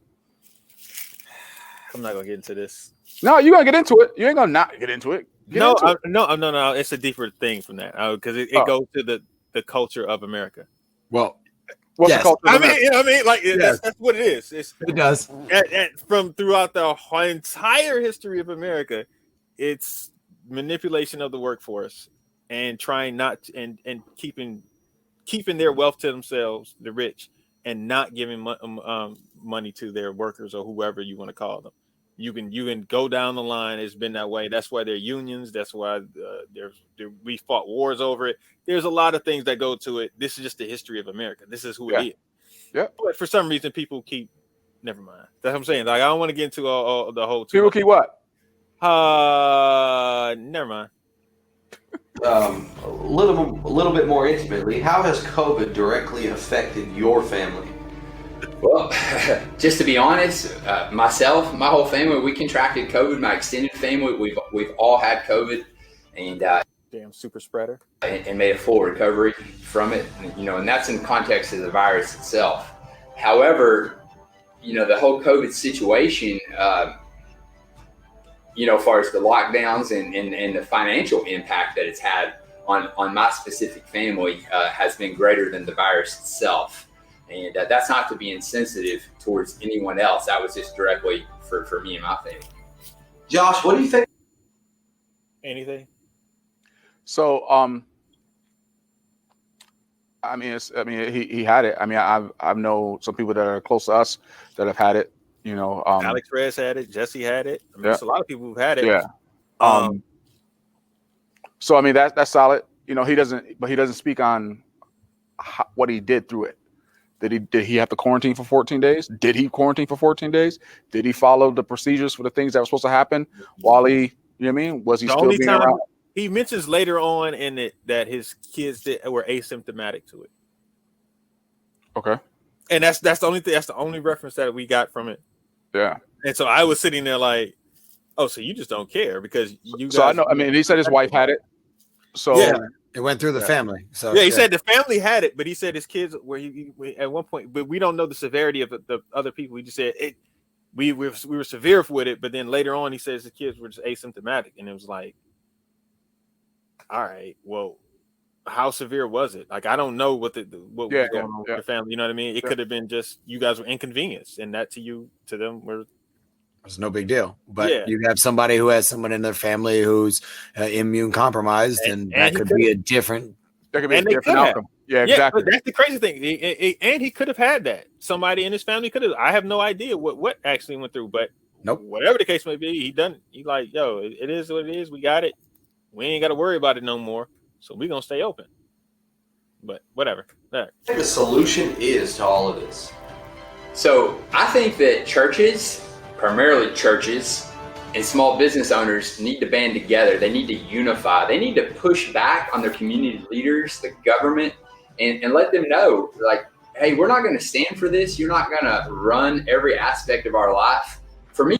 I'm not gonna get into this. No, you're gonna get into it. You ain't gonna not get into it. No. It's a deeper thing from that because it goes to the culture of America. Well, what's the culture? That's what it is. It does. From throughout the entire history of America, it's manipulation of the workforce and trying not to, and keeping their wealth to themselves, the rich, and not giving money to their workers or whoever you want to call them. You can go down the line. It's been that way. That's why there are unions. That's why we fought wars over it. There's a lot of things that go to it. This is just the history of America. This is who it is. Yeah. But for some reason, people keep. Never mind. That's what I'm saying. Like I don't want to get into all the whole. People keep what? Never mind. A little bit more intimately, how has COVID directly affected your family? Well, just to be honest, myself, my whole family, we contracted COVID. My extended family, we've all had COVID, and damn super spreader, and made a full recovery from it. And that's in context of the virus itself. However, the whole COVID situation, as far as the lockdowns and the financial impact that it's had on my specific family has been greater than the virus itself. And that's not to be insensitive towards anyone else. That was just directly for me and my family. Josh, what do you think? Anything? So, he had it. I mean, I know some people that are close to us that have had it. Alex Reyes had it. Jesse had it. There's a lot of people who've had it. Yeah. So I mean that's solid. He doesn't speak on what he did through it. Did he have to quarantine for 14 days? Did he quarantine for 14 days? Did he follow the procedures for the things that were supposed to happen while he? You know what I mean? Was he still being around? He mentions later on in it that his kids were asymptomatic to it. Okay. And that's the only thing. That's the only reference that we got from it. Yeah. And so I was sitting there like, oh, so you just don't care because you guys. So I know. I mean, he said his wife had it. So yeah, it went through the family. So yeah, he said the family had it, but he said his kids were at one point. But we don't know the severity of the other people. He just said it. We were severe with it, but then later on he says the kids were just asymptomatic, and it was like, all right, well, how severe was it? Like I don't know what was going on with the family. You know what I mean? It could have been just you guys were inconvenienced, and that to them were. It's no big deal, but you have somebody who has someone in their family who's immune compromised, and that could be a different. That could be a different outcome. Yeah, exactly. But that's the crazy thing, and he could have had that. Somebody in his family could have. I have no idea what actually went through, but Nope. Whatever the case may be, he like, yo, it is what it is. We got it. We ain't got to worry about it no more. So we're gonna stay open. But whatever. Right. The solution is to all of this. So I think that churches, primarily churches, and small business owners need to band together. They need to unify. They need to push back on their community leaders, the government, and let them know, like, hey, we're not going to stand for this. You're not going to run every aspect of our life. For me.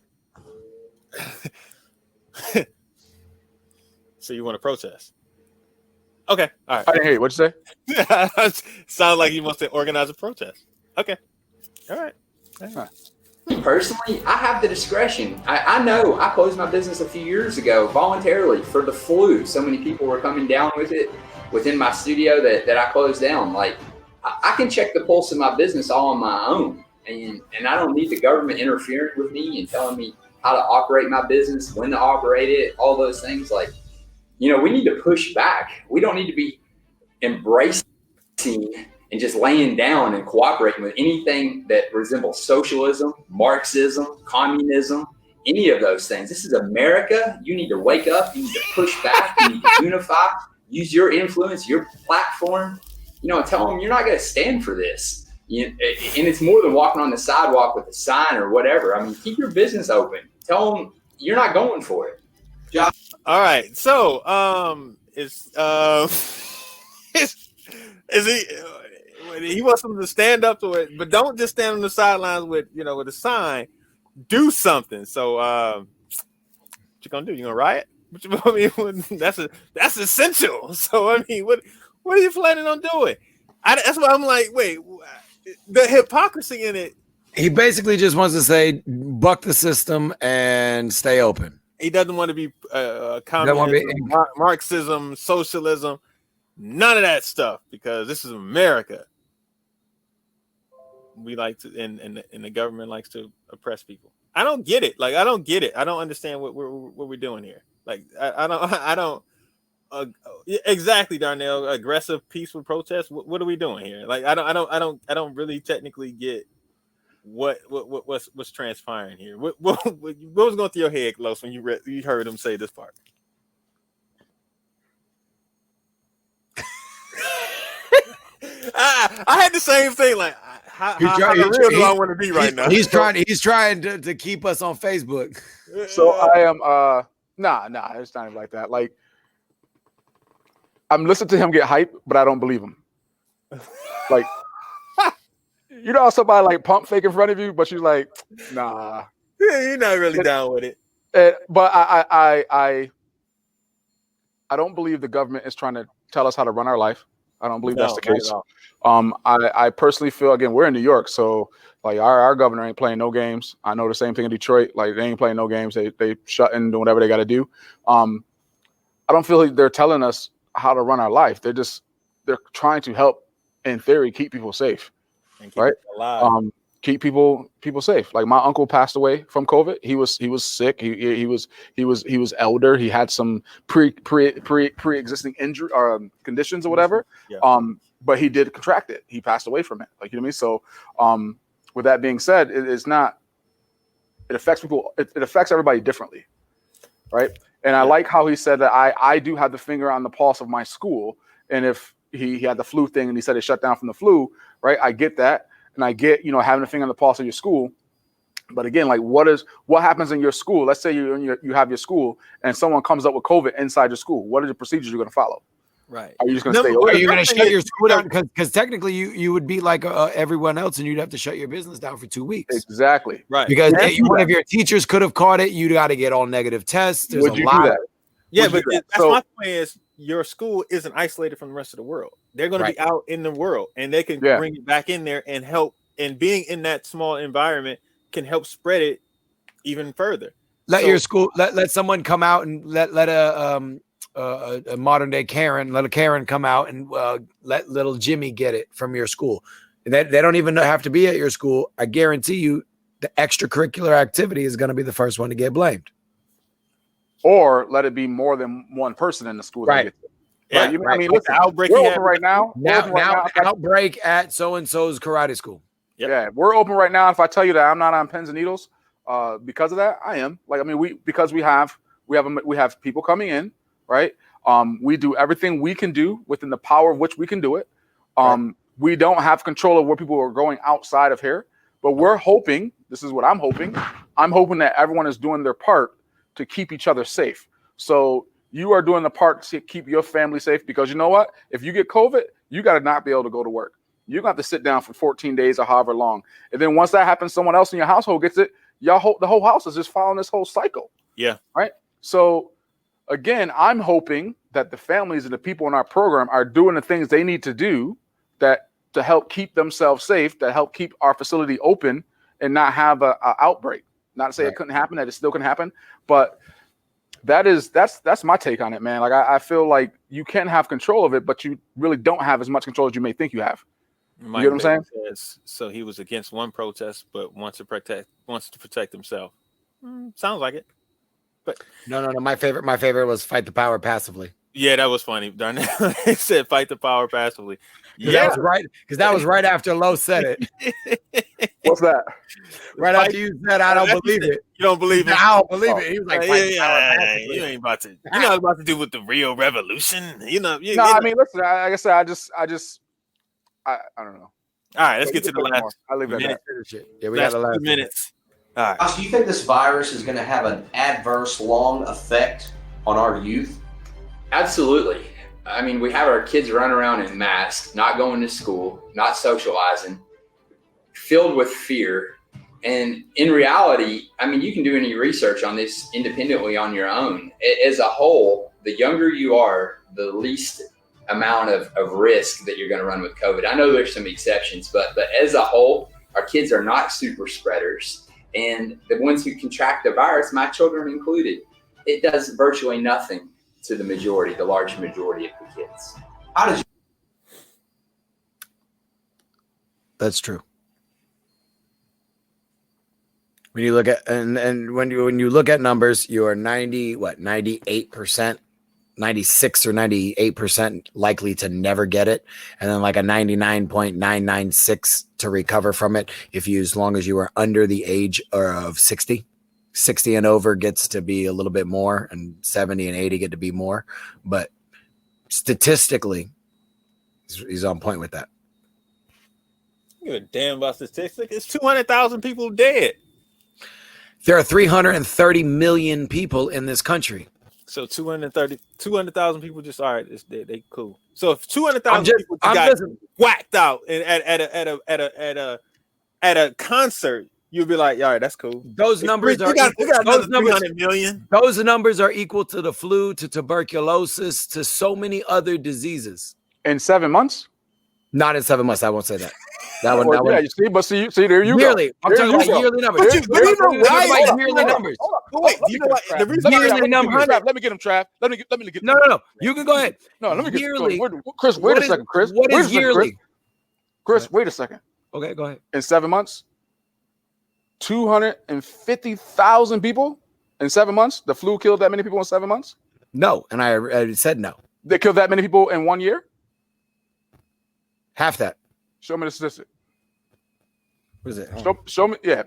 So you want to protest? Okay. All right. I didn't hear you. What'd you say? Sounds like you must have organized a protest. Okay. All right. Personally, I have the discretion. I know I closed my business a few years ago voluntarily for the flu. So many people were coming down with it within my studio that I closed down. Like, I can check the pulse of my business all on my own. And I don't need the government interfering with me and telling me how to operate my business, when to operate it, all those things. Like, you know, we need to push back. We don't need to be embracing and just laying down and cooperating with anything that resembles socialism, Marxism, communism, any of those things. This is America. You need to wake up. You need to push back. You need to unify. Use your influence, your platform, you know, and tell them you're not going to stand for this. And it's more than walking on the sidewalk with a sign or whatever. I mean, keep your business open. Tell them you're not going for it. All right. So, is he wants them to stand up to it, but don't just stand on the sidelines with a sign. Do something. So, what you gonna do? You gonna riot? That's essential. So, I mean, what are you planning on doing? That's why I'm like, wait, the hypocrisy in it. He basically just wants to say, buck the system and stay open. He doesn't want to be communism, Marxism, socialism, none of that stuff, because this is America. We like to, and the government likes to oppress people. I don't get it. Like, I don't get it. I don't understand what we're doing here. Like, I don't. Exactly, Darnell. Aggressive, peaceful protest. What are we doing here? Like, I don't really technically get what's transpiring here. What was going through your head, Los, when you heard him say this part? I had the same thing. Like, how real do I want to be right now? He's trying to keep us on Facebook. So I am nah, it's not even like that. Like, I'm listening to him get hype, but I don't believe him. Like, you know how somebody like pump fake in front of you, but you're like, nah. Yeah, you're not really down with it. But I don't believe the government is trying to tell us how to run our life. I don't believe that's the case. I personally feel, again, we're in New York, so like our governor ain't playing no games. I know the same thing in Detroit. Like, they ain't playing no games. They shut and do whatever they got to do. I don't feel like they're telling us how to run our life. They're trying to help, in theory, keep people safe, right? Keep people safe. Like, my uncle passed away from COVID. He was sick. He was elder. He had some pre-existing injury or conditions or whatever. Yeah. But he did contract it. He passed away from it. Like, you know what I mean? So, with that being said, it affects people. It affects everybody differently, right? And I like how he said that I do have the finger on the pulse of my school. And if he had the flu thing and he said it shut down from the flu, right? I get that. And I get, having a finger on the pulse of your school. But again, like, what happens in your school? Let's say you have your school and someone comes up with COVID inside your school. What are the procedures you're going to follow? Right. Are you just going to stay open? Are you going to shut your school down? Because technically you would be like everyone else, and you'd have to shut your business down for 2 weeks. Exactly. Right. Because one of your teachers could have caught it. You got to get all negative tests. There's Would you do that? Yeah, but that's my point is, your school isn't isolated from the rest of the world. They're going to be out in the world, and they can bring it back in there and help. And being in that small environment can help spread it even further. Your school let someone come out and let a modern day Karen, let a Karen come out and let little Jimmy get it from your school. And they don't even have to be at your school. I guarantee you, the extracurricular activity is going to be the first one to get blamed. Or let it be more than one person in the school. Right. Yeah. Right. I mean, listen, outbreak we're open right now. Now outbreak at so and so's karate school. Yep. Yeah, we're open right now. If I tell you that I'm not on pins and needles, because of that, I am. Like, I mean, because we have people coming in, right? We do everything we can do within the power of which we can do it. We don't have control of where people are going outside of here, but we're hoping, this is what I'm hoping that everyone is doing their part to keep each other safe. So you are doing the part to keep your family safe, because you know what? If you get COVID, you got to not be able to go to work. You're going to have to sit down for 14 days or however long. And then once that happens, someone else in your household gets it. The whole house is just following this whole cycle. Yeah. Right. So again, I'm hoping that the families and the people in our program are doing the things they need to do to help keep themselves safe, to help keep our facility open and not have a outbreak. Not to say it couldn't happen, that it still can happen, but that's my take on it, man. Like I feel like you can have control of it, but you really don't have as much control as you may think you have. You know what I'm saying? So he was against one protest, but wants to protect himself. Sounds like it. But no. My favorite was fight the power passively. Yeah, that was funny. Darnell said fight the power passively. Yeah, that was right, because that was right after Lowe said it. What's that? Right after you said, "I don't believe it." You don't believe it? I don't believe it. He was like, "You ain't about to. You're not about to do with the real revolution." You know. No, I mean, listen. Like I said, I don't know. All right, let's get to the last. I'll leave it at that. Yeah, we got the last 2 minutes. All right. Do you think this virus is going to have an adverse, long effect on our youth? Absolutely. I mean, we have our kids running around in masks, not going to school, not socializing, filled with fear. And in reality, I mean, you can do any research on this independently on your own. As a whole, the younger you are, the least amount of risk that you're going to run with COVID. I know there's some exceptions, but as a whole, our kids are not super spreaders. And the ones who contract the virus, my children included, it does virtually nothing to the large majority of the kids. How did you? That's true. When you look at and when you look at numbers, you are 98%, 96 or 98% likely to never get it, and then like a 99.996 to recover from it as long as you are under the age of 60. 60 and over gets to be a little bit more, and 70 and 80 get to be more. But statistically, he's on point with that. Give a damn about statistics. It's 200,000 people dead. There are 330 million people in this country. So 200,000 people just all right. They cool. So if 200,000 people got whacked out at a concert, you'll be like, all right, that's cool. Those numbers are those 300 million. Those numbers are equal to the flu, to tuberculosis, to so many other diseases. In 7 months? Not in 7 months. I won't say that. That one. Yeah, you see, but see, there you yearly. go. I'm talking about yearly numbers. Yearly numbers. Wait, you know what? The reason yearly numbers. Let me get him, Trav. Let me get. No. You can go ahead. No, let me get yearly. Chris, wait a second, Chris. What is yearly? Chris, wait a second. Okay, go ahead. In 7 months, 250,000 people in 7 months. The flu killed that many people in 7 months? No, and I said no. They killed that many people in 1 year? Half that. Show me the statistic. What is it? Show me. Yeah.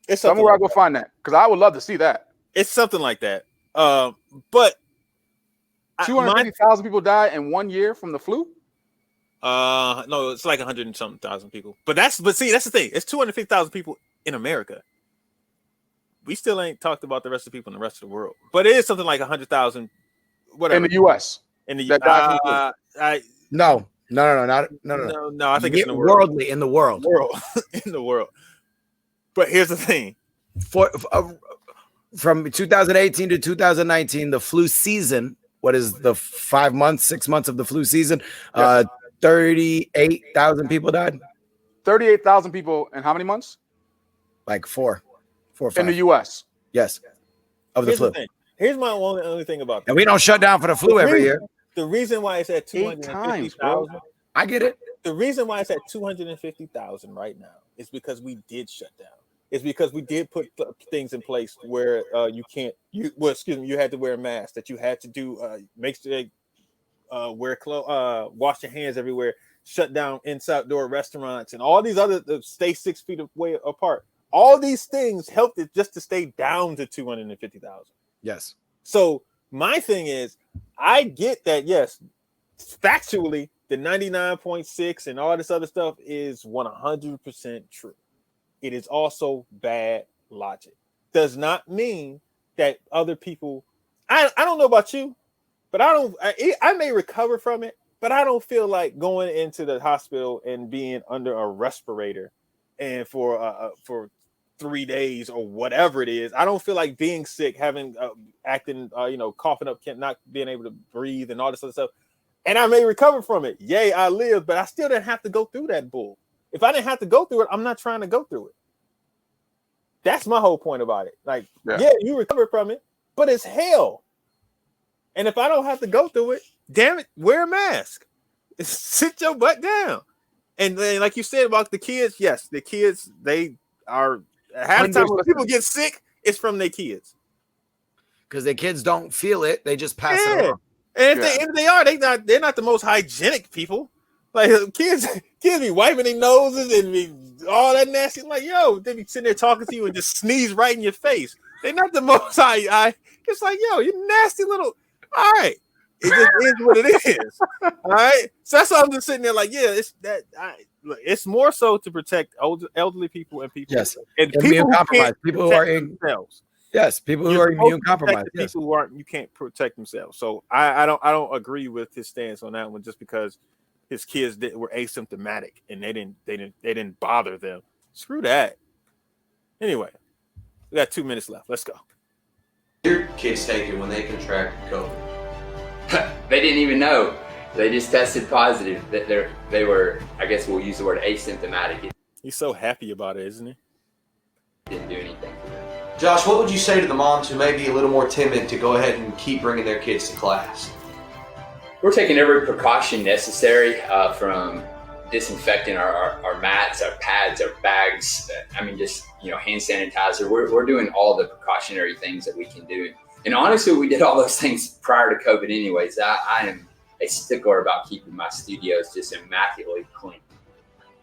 It's somewhere where I go find that, because I would love to see that. It's something like that. But 250,000 people died in 1 year from the flu. No, it's like 100 and something thousand people. But see, that's the thing. It's 250,000 people in America. We still ain't talked about the rest of the people in the rest of the world. But it is something like 100,000, whatever. In the U.S. In the No. I think it's in the world. Worldly, in the world. In the world. But here's the thing. From 2018 to 2019, the flu season, what is the 6 months of the flu season? 38,000 people died. 38,000 people in how many months? Like four or five. In the U.S. Yes. Of the flu. Here's my only thing about that. And we don't shut down for the flu every year. The reason why it's at 250,000, I get it. The reason why it's at 250,000 right now is because we did shut down. It's because we did put things in place where you had to wear a mask, that you had to do make sure wear clothes, wash your hands everywhere, shut down inside door restaurants, and all these other stay 6 feet away apart. All these things helped it just to stay down to 250,000. Yes. So my thing is, I get that, yes, factually, the 99.6 and all this other stuff is 100% true. It is also bad logic. Does not mean that other people, I don't know about you, but I may recover from it, but I don't feel like going into the hospital and being under a respirator and for 3 days or whatever it is. I don't feel like being sick, having acting, coughing up, not being able to breathe and all this other stuff. And I may recover from it. Yay, I live, but I still didn't have to go through that bull. If I didn't have to go through it, I'm not trying to go through it. That's my whole point about it. Like, yeah, you recover from it, but it's hell. And if I don't have to go through it, damn it, wear a mask. Sit your butt down. And then, like you said about the kids, yes, the kids, they are half the time when people get sick, it's from their kids. Because their kids don't feel it, they just pass it on. And if they are, they're not the most hygienic people. Like kids be wiping their noses and be all that nasty. Like, yo, they be sitting there talking to you and just sneeze right in your face. They're not the most it's like, yo, you nasty little. All right. It just is what it is. All right. So that's why I'm just sitting there like, yeah, look, it's more so to protect elderly people and people. Yes. And people compromised. People who are in themselves. Yes, people who are immune compromised. Yes. People who you can't protect themselves. So I don't agree with his stance on that one just because his kids were asymptomatic and they didn't bother them. Screw that. Anyway, we got 2 minutes left. Let's go. Your kids taken when they contract COVID? They didn't even know. They just tested positive. That they were, I guess we'll use the word asymptomatic. He's so happy about it, isn't he? Didn't do anything for them. Josh, what would you say to the moms who may be a little more timid to go ahead and keep bringing their kids to class? We're taking every precaution necessary, from disinfecting our mats, our pads, our bags. Just hand sanitizer. We're doing all the precautionary things that we can do. And honestly, we did all those things prior to COVID anyways. I am a stickler about keeping my studios just immaculately clean.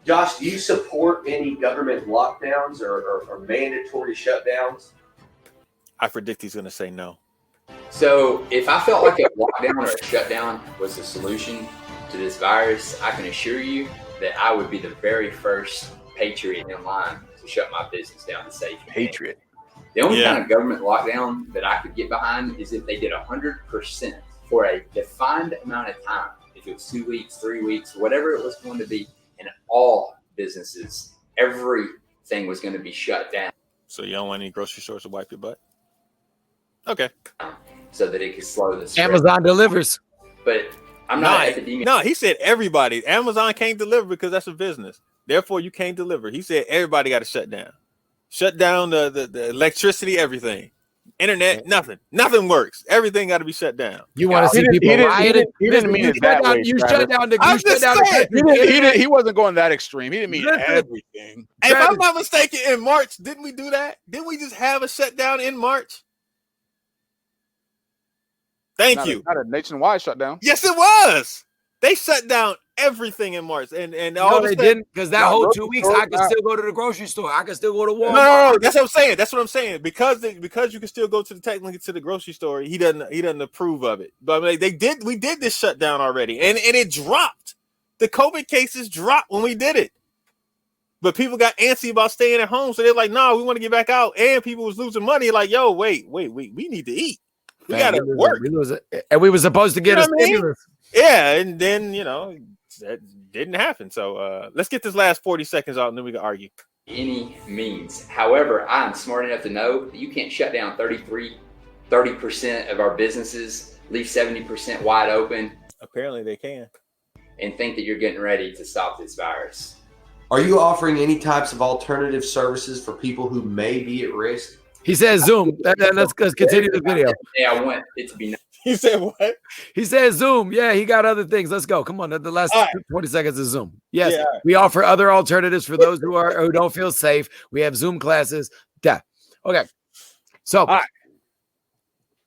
Josh, do you support any government lockdowns or mandatory shutdowns? I predict he's going to say no. So if I felt like a lockdown or a shutdown was the solution to this virus, I can assure you that I would be the very first patriot in line to shut my business down to save Patriot. The only kind of government lockdown that I could get behind is if they did 100% for a defined amount of time. If it was 2 weeks, 3 weeks, whatever it was going to be, and all businesses, everything was going to be shut down. So you don't want any grocery stores to wipe your butt? Okay. So that it could slow the spread. Amazon delivers. But I'm not an epidemiologist. No, he said everybody. Amazon can't deliver because that's a business. Therefore, you can't deliver. He said everybody got to shut down. Shut down the electricity, everything. Internet, nothing. Nothing works. Everything got to be shut down. You want to see people rioting? He didn't mean it that way. You shut down the country. He wasn't going that extreme. He didn't mean everything. If I'm not mistaken, in March, didn't we do that? Didn't we just have a shutdown in March? Thank you. Not a nationwide shutdown. Yes, it was. They shut down everything in March, and no, they didn't, because that whole 2 weeks I could still go to the grocery store. I could still go to Walmart. No, that's what I'm saying. That's what I'm saying. Because you can still go to the grocery store. He doesn't approve of it. But I mean, we did this shutdown already, and it dropped. The COVID cases dropped when we did it. But people got antsy about staying at home, so they're like, "No, we want to get back out." And people was losing money. Like, "Yo, wait, we need to eat. We gotta work." And we were supposed to get a stimulus. Yeah, and then that didn't happen. So let's get this last 40 seconds out, and then we can argue. Any means. However, I'm smart enough to know that you can't shut down 30% of our businesses, leave 70% wide open. Apparently, they can. And think that you're getting ready to stop this virus. Are you offering any types of alternative services for people who may be at risk? He says Zoom. Let's continue the video. Yeah, I want it to be known. He said what? He says Zoom. Yeah, he got other things. Let's go. Come on. The last 20 seconds is Zoom. Yes, we offer other alternatives for those who don't feel safe. We have Zoom classes. Yeah. Okay. So, all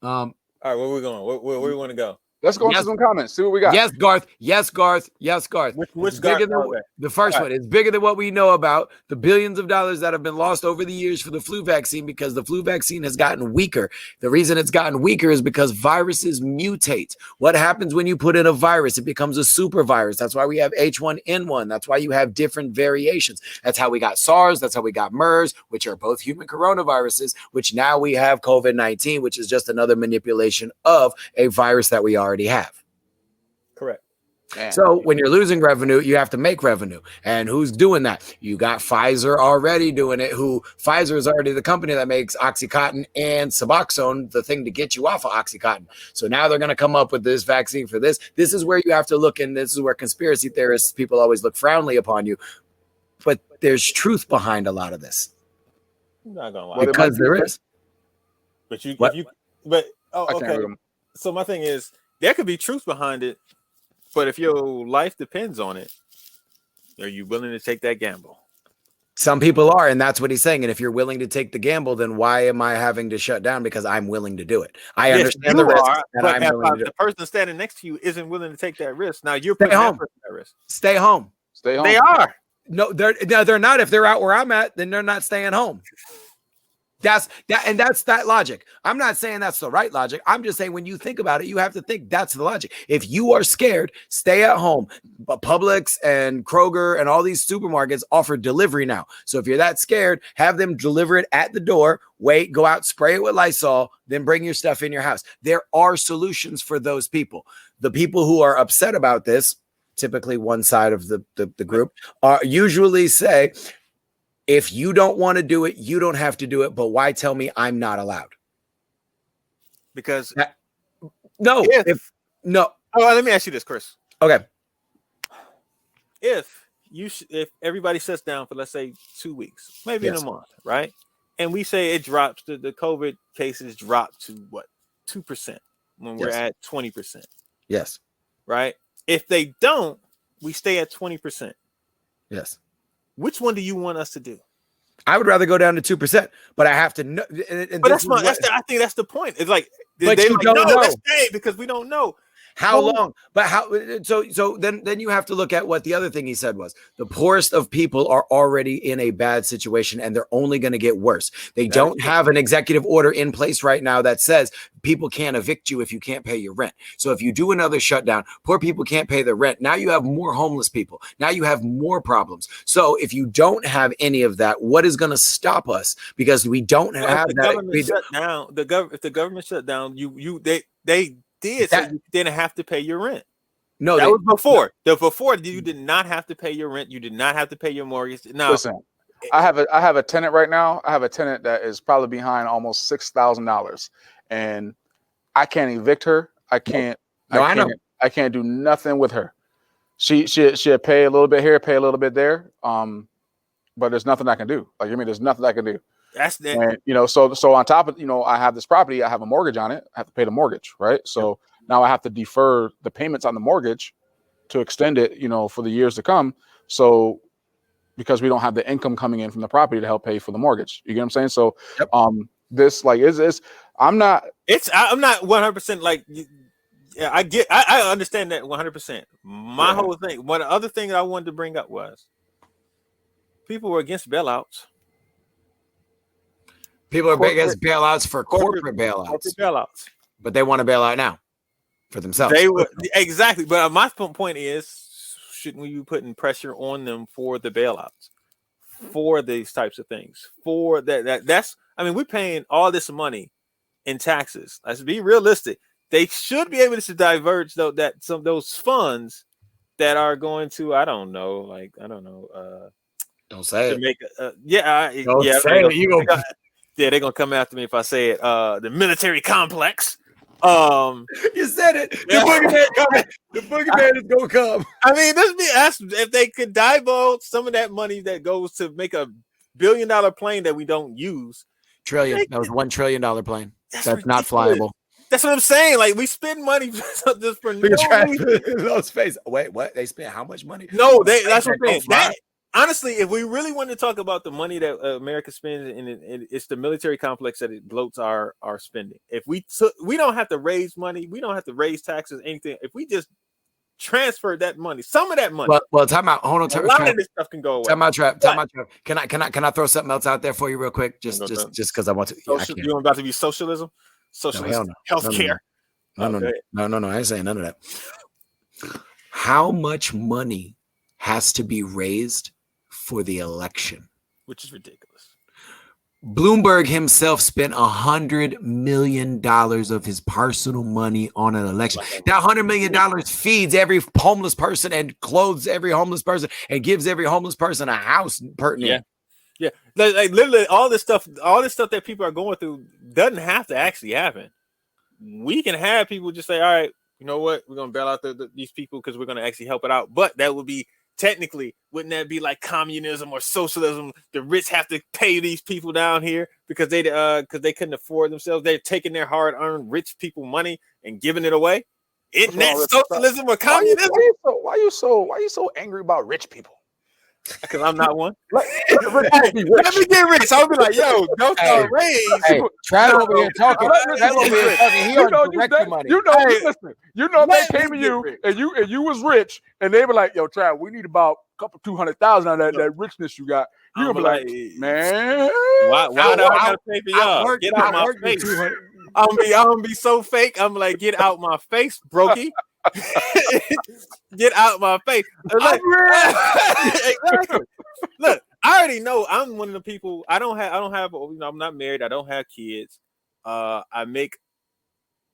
right, where we going? Where we want to go? Let's go into some comments. See what we got. Yes, Garth. Yes, Garth. Yes, Garth. Which bigger Garth? than the first one. It's bigger than what we know about the billions of dollars that have been lost over the years for the flu vaccine because the flu vaccine has gotten weaker. The reason it's gotten weaker is because viruses mutate. What happens when you put in a virus? It becomes a super virus. That's why we have H1N1. That's why you have different variations. That's how we got SARS. That's how we got MERS, which are both human coronaviruses, which now we have COVID-19, which is just another manipulation of a virus that we already have. Correct. Man. So when you're losing revenue, you have to make revenue. And who's doing that? You got Pfizer already doing it, Pfizer is already the company that makes Oxycontin and Suboxone, the thing to get you off of Oxycontin. So now they're going to come up with this vaccine for this. This is where you have to look, and this is where conspiracy theorists, people always look frowningly upon you. But there's truth behind a lot of this. I'm not going to lie. Because there is. Okay. So my thing is, there could be truth behind it, but if your life depends on it, are you willing to take that gamble? Some people are, and that's what he's saying. And if you're willing to take the gamble, then why am I having to shut down? Because I'm willing to do it. I understand the risk. But the person standing next to you isn't willing to take that risk. Now you're putting that person at risk. Stay home. Stay home. They are. No, they're not. If they're out where I'm at, then they're not staying home. That's that logic. I'm not saying that's the right logic. I'm just saying when you think about it, you have to think that's the logic. If you are scared, stay at home. But Publix and Kroger and all these supermarkets offer delivery now. So if you're that scared, have them deliver it at the door. Wait, go out, spray it with Lysol, then bring your stuff in your house. There are solutions for those people. The people who are upset about this, typically one side of the group, are usually say, if you don't want to do it, you don't have to do it. But why tell me I'm not allowed? Because no. Oh, let me ask you this, Chris. Okay. If everybody sits down for, let's say, 2 weeks, maybe in a month, right? And we say it drops, the COVID cases drop to what, 2% when we're at 20%. Yes. Right? If they don't, we stay at 20%. Yes. Which one do you want us to do? I would rather go down to 2%, but I have to know. But I think that's the point. It's like, but you don't know. Let's stay because we don't know. How long? But how? So then you have to look at what the other thing he said was the poorest of people are already in a bad situation and they're only going to get worse. They don't have an executive order in place right now that says people can't evict you if you can't pay your rent. So if you do another shutdown, poor people can't pay their rent. Now you have more homeless people. Now you have more problems. So if you don't have any of that, what is going to stop us? Because we don't have that. If the government shut down, they did, so you didn't have to pay your rent. No, that was before. Before you did not have to pay your rent. You did not have to pay your mortgage. Now, listen, I have a tenant right now. I have a tenant that is probably behind almost $6,000, and I can't evict her. I can't. I can't do nothing with her. She'll pay a little bit here, pay a little bit there. But there's nothing I can do. Like, I mean, there's nothing I can do. That's that. And, so on top of, I have this property, I have a mortgage on it. I have to pay the mortgage, right? So now I have to defer the payments on the mortgage to extend it, for the years to come. So because we don't have the income coming in from the property to help pay for the mortgage, you get what I'm saying? So, this I'm not 100% like, yeah, I understand that 100%. My whole thing, one other thing that I wanted to bring up was people were against bailouts. People are against bailouts for corporate bailouts. But they want to bail out now for themselves. They would exactly. But my point is, shouldn't we be putting pressure on them for the bailouts, for these types of things, for that's? I mean, we're paying all this money in taxes. Let's be realistic. They should be able to diverge some of those funds that are going to don't say it. Make say it. They're gonna come after me if I say it. The military complex. You said it. The boogeyman is gonna come. I mean, if they could divulge some of that money that goes to make $1 billion plane that we don't use. That was $1 trillion plane. That's not flyable. That's what I'm saying. Like, we spend money just for no reason. Those space. Wait, what? They spent how much money? No, that's what I'm saying. honestly, if we really want to talk about the money that America spends, and it's the military complex that it bloats our spending. If we don't have to raise money, we don't have to raise taxes, anything. If we just transfer that money, some of that money. Well, time out. Hold on. A lot of this stuff can go away. Time out, Trap. Can I throw something else out there for you real quick? Just because I want to. You're about to be socialism, socialism, healthcare. No. I ain't saying none of that. How much money has to be raised for the election? Which is ridiculous. Bloomberg himself spent $100 million of his personal money on an election. That $100 million feeds every homeless person and clothes every homeless person and gives every homeless person a house pertinent. Yeah. Like literally all this stuff that people are going through doesn't have to actually happen. We can have people just say, all right, you know what? We're going to bail out these people because we're going to actually help it out. But that would be technically, wouldn't that be like communism or socialism? The rich have to pay these people down here because they couldn't afford themselves. They're taking their hard-earned rich people money and giving it away. Isn't that socialism or communism? Why are you so angry about rich people? Because I'm not one. Let me get rich. I'll be like, yo, don't raise. Hey, Trav over here talking. He on direct money. They came to you and you was rich, and they were like, yo, Trav, we need about a couple 200,000 on that richness you got. You're gonna be like, man, why do I gotta pay for y'all? Get out my face. I'm gonna be so fake. I'm like, get out my face, brokey. Get out my face. Like, exactly. Look, I already know I'm one of the people. I don't have. I'm not married. I don't have kids. I make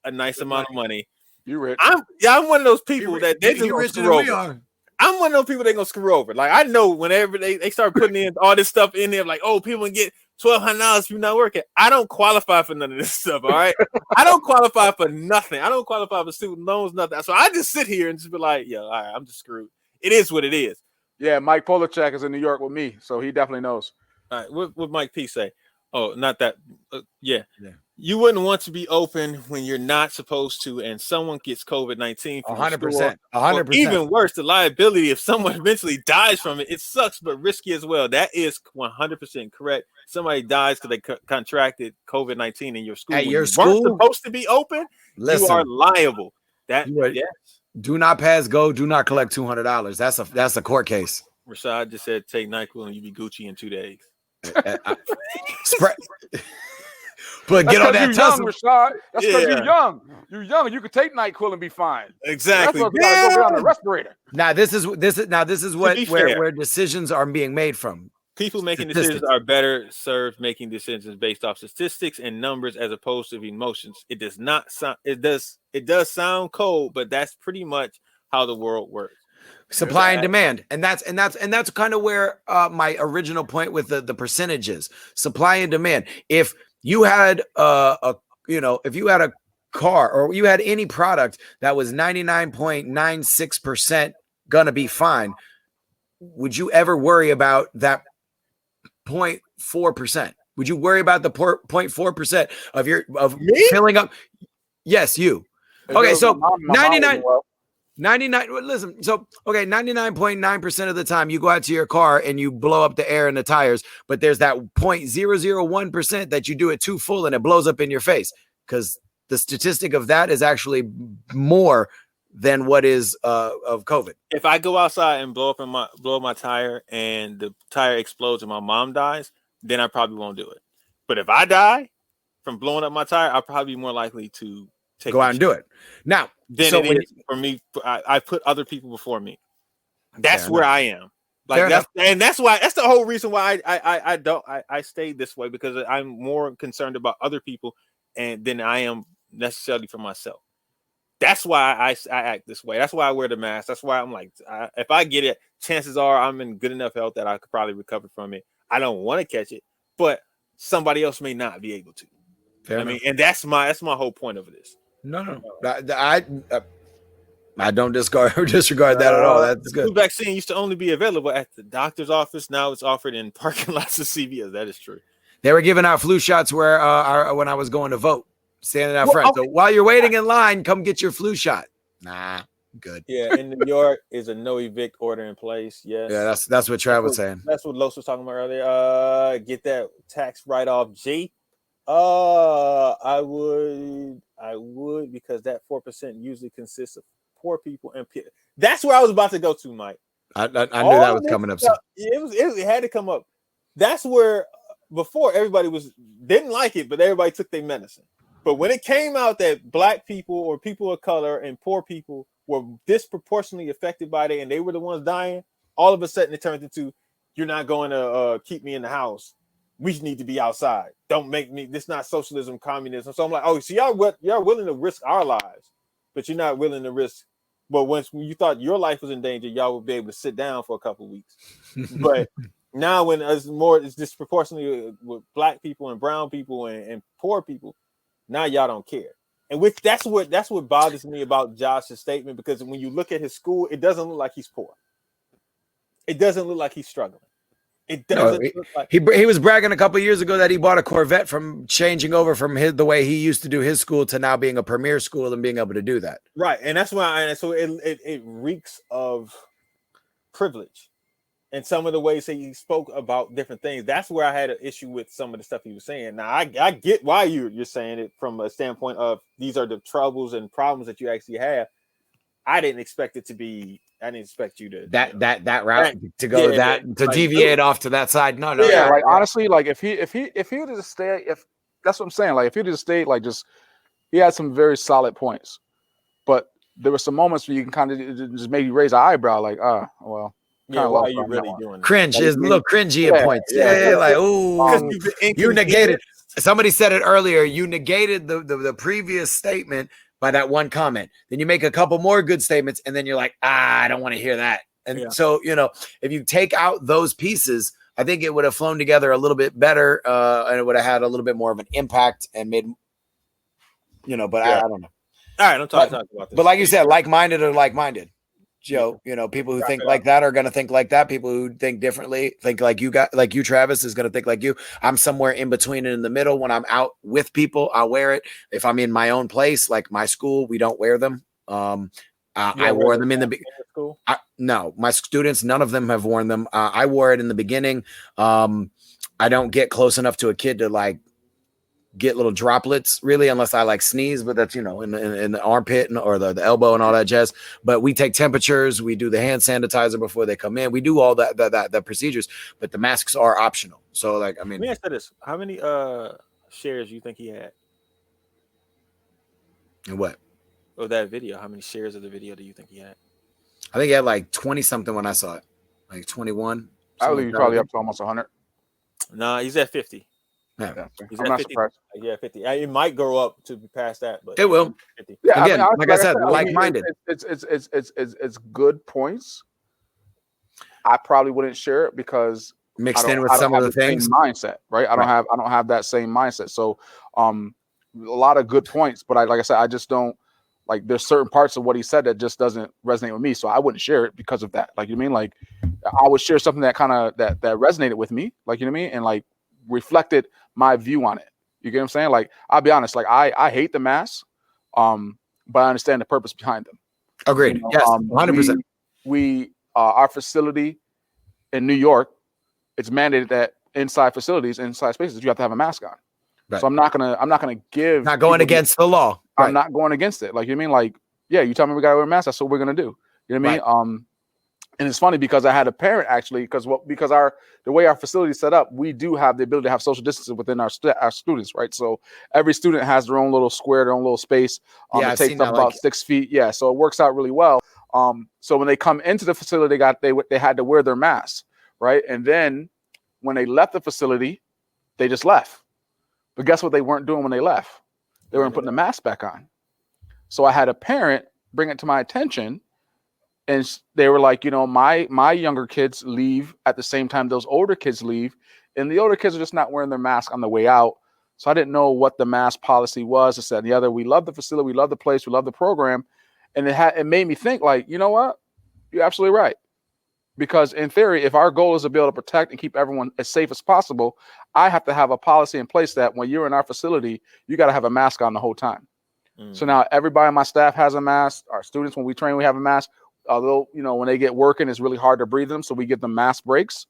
a nice amount of money. You rich? I'm one of those people that they just gonna screw over. I'm one of those people they gonna screw over. Like I know whenever they start putting in all this stuff in there, like, oh, people can get $1,200 if you're not working. I don't qualify for none of this stuff. All right, I don't qualify for nothing. I don't qualify for student loans, nothing. So I just sit here and just be like, yo, all right, I'm just screwed. It is what it is. Yeah, Mike Polachek is in New York with me, so he definitely knows. All right, what Mike P say? Oh, not that. Yeah. You wouldn't want to be open when you're not supposed to, and someone gets COVID-19. 100%. 100%. Even worse, the liability if someone eventually dies from it. It sucks, but risky as well. That is 100% correct. Somebody dies because they contracted COVID-19 in your school. At your school, weren't supposed to be open. Listen, you are liable. Yes. Do not pass go. Do not collect $200. That's a court case. Rashad just said take NyQuil and you be Gucci in 2 days. But get on that tussle, Rashad. That's because you're young. You're young. You could take NyQuil and be fine. Exactly. That's why you gotta go on the respirator. Now this is where decisions are being made from. People making decisions are better served making decisions based off statistics and numbers as opposed to emotions. It does not sound. It does sound cold, but that's pretty much how the world works. Supply and demand, and that's kind of where my original point with the percentages, supply and demand. If you had if you had a car or you had any product that was 99.96% gonna be fine, would you ever worry about that 0.4%? Would you worry about the 0.4% of filling up? Yes, you. Okay, so 99. Listen, so okay, 99.9% of the time you go out to your car and you blow up the air in the tires, but there's that 0.001% that you do it too full and it blows up in your face, because the statistic of that is actually more than what is of COVID. If I go outside and blow up my tire and the tire explodes and my mom dies, then I probably won't do it. But if I die from blowing up my tire, I'll probably be more likely to go out and do it. Now, then so it is for me. I put other people before me. That's where I am. Like that's why. That's the whole reason why I stayed this way, because I'm more concerned about other people than I am necessarily for myself. That's why I act this way. That's why I wear the mask. That's why I'm like, if I get it, chances are I'm in good enough health that I could probably recover from it. I don't want to catch it, but somebody else may not be able to. I mean, and that's my whole point of this. No. I don't disregard that at all. That's good. The vaccine used to only be available at the doctor's office. Now it's offered in parking lots of CVS. That is true. They were giving out flu shots when I was going to vote, standing out front. Okay. So while you're waiting in line, come get your flu shot. Nah. Good. Yeah, in New York is a no evict order in place. Yes. Yeah, that's what Trav was saying. That's what Los was talking about earlier. Get that tax write off, G. I would because that 4% usually consists of poor people and that's where I was about to go to, Mike. I knew that was coming up. It had to come up. That's where before everybody didn't like it, but everybody took their medicine. But when it came out that black people or people of color and poor people were disproportionately affected by it and they were the ones dying, all of a sudden it turned into, you're not going to keep me in the house. We need to be outside. Don't make me, this not socialism, communism. So I'm like, oh, so y'all willing to risk our lives, but you're not willing to risk. But when you thought your life was in danger, y'all would be able to sit down for a couple of weeks. But now when it's disproportionately with black people and brown people and poor people, now y'all don't care. And that's what bothers me about Josh's statement, because when you look at his school, it doesn't look like he's poor. It doesn't look like he's struggling. It doesn't look like he was bragging a couple of years ago that he bought a Corvette from changing over from the way he used to do his school to now being a premier school and being able to do that. Right, and that's why. So it reeks of privilege. And some of the ways that he spoke about different things, that's where I had an issue with some of the stuff he was saying. Now, I get why you're saying it from a standpoint of these are the troubles and problems that you actually have. I didn't expect you to that route to go to deviate off to that side. No. Yeah, like honestly, like if he would just stay, if that's what I'm saying, like if he just stayed, like he had some very solid points, but there were some moments where you can kind of just maybe raise an eyebrow, like well. Yeah, why are you really doing that? Cringe is a little cringy at points. Yeah, like you negated. Somebody said it earlier. You negated the previous statement by that one comment. Then you make a couple more good statements, and then you're like, I don't want to hear that. And so if you take out those pieces, I think it would have flown together a little bit better, and it would have had a little bit more of an impact and made, But I don't know. All right, I'm talking about this. But like you said, like-minded are like-minded. Joe, people who think like that are going to think like that. People who think differently, think like you, Travis, is going to think like you. I'm somewhere in between and in the middle. When I'm out with people, I'll wear it. If I'm in my own place, like my school, we don't wear them. I wore them in the school. No, my students, none of them have worn them. I wore it in the beginning. I don't get close enough to a kid to get little droplets really, unless I sneeze, but that's in the armpit or the elbow and all that jazz. But we take temperatures, we do the hand sanitizer before they come in, we do all that procedures, but the masks are optional. So let me ask you this: how many shares do you think he had? And what? Of that video, how many shares of the video do you think he had? I think he had 20 something when I saw it, 21. I believe he's probably up to almost 100. Nah, he's at 50. Yeah, he's I'm at not 50. surprised. Yeah, 50. It might grow up to be past that, but it will. 50. Yeah, again, I said, like-minded. It's good points. I probably wouldn't share it because mixed in with some of the things. Mindset, right? I don't have that same mindset. So, a lot of good points, but like I said, I just don't there's certain parts of what he said that just doesn't resonate with me. So I wouldn't share it because of that. I would share something that kind of that resonated with me, and reflected my view on it. You get what I'm saying? I'll be honest, I hate the masks, but I understand the purpose behind them. Agreed. Yes, 100%. We our facility in New York, it's mandated that inside facilities, inside spaces, you have to have a mask on. Right. So I'm not gonna give. Not going against the law. I'm not going against it. You tell me we gotta wear a mask, that's what we're gonna do. You know what I mean? And it's funny because I had a parent actually, because the way our facility is set up, we do have the ability to have social distancing within our students, right? So every student has their own little square, their own little space. It takes up about 6 feet. Yeah, so it works out really well. So when they come into the facility, they had to wear their masks, right? And then when they left the facility, they just left. But guess what they weren't doing when they left? They weren't putting the mask back on. So I had a parent bring it to my attention. And they were like, my younger kids leave at the same time those older kids leave. And the older kids are just not wearing their mask on the way out. So I didn't know what the mask policy was. I said, the other, we love the facility, we love the place, we love the program. And it made me think you know what? You're absolutely right. Because in theory, if our goal is to be able to protect and keep everyone as safe as possible, I have to have a policy in place that when you're in our facility, you got to have a mask on the whole time. So now everybody on my staff has a mask. Our students, when we train, we have a mask. Although, when they get working, it's really hard to breathe them. So we give them mask breaks.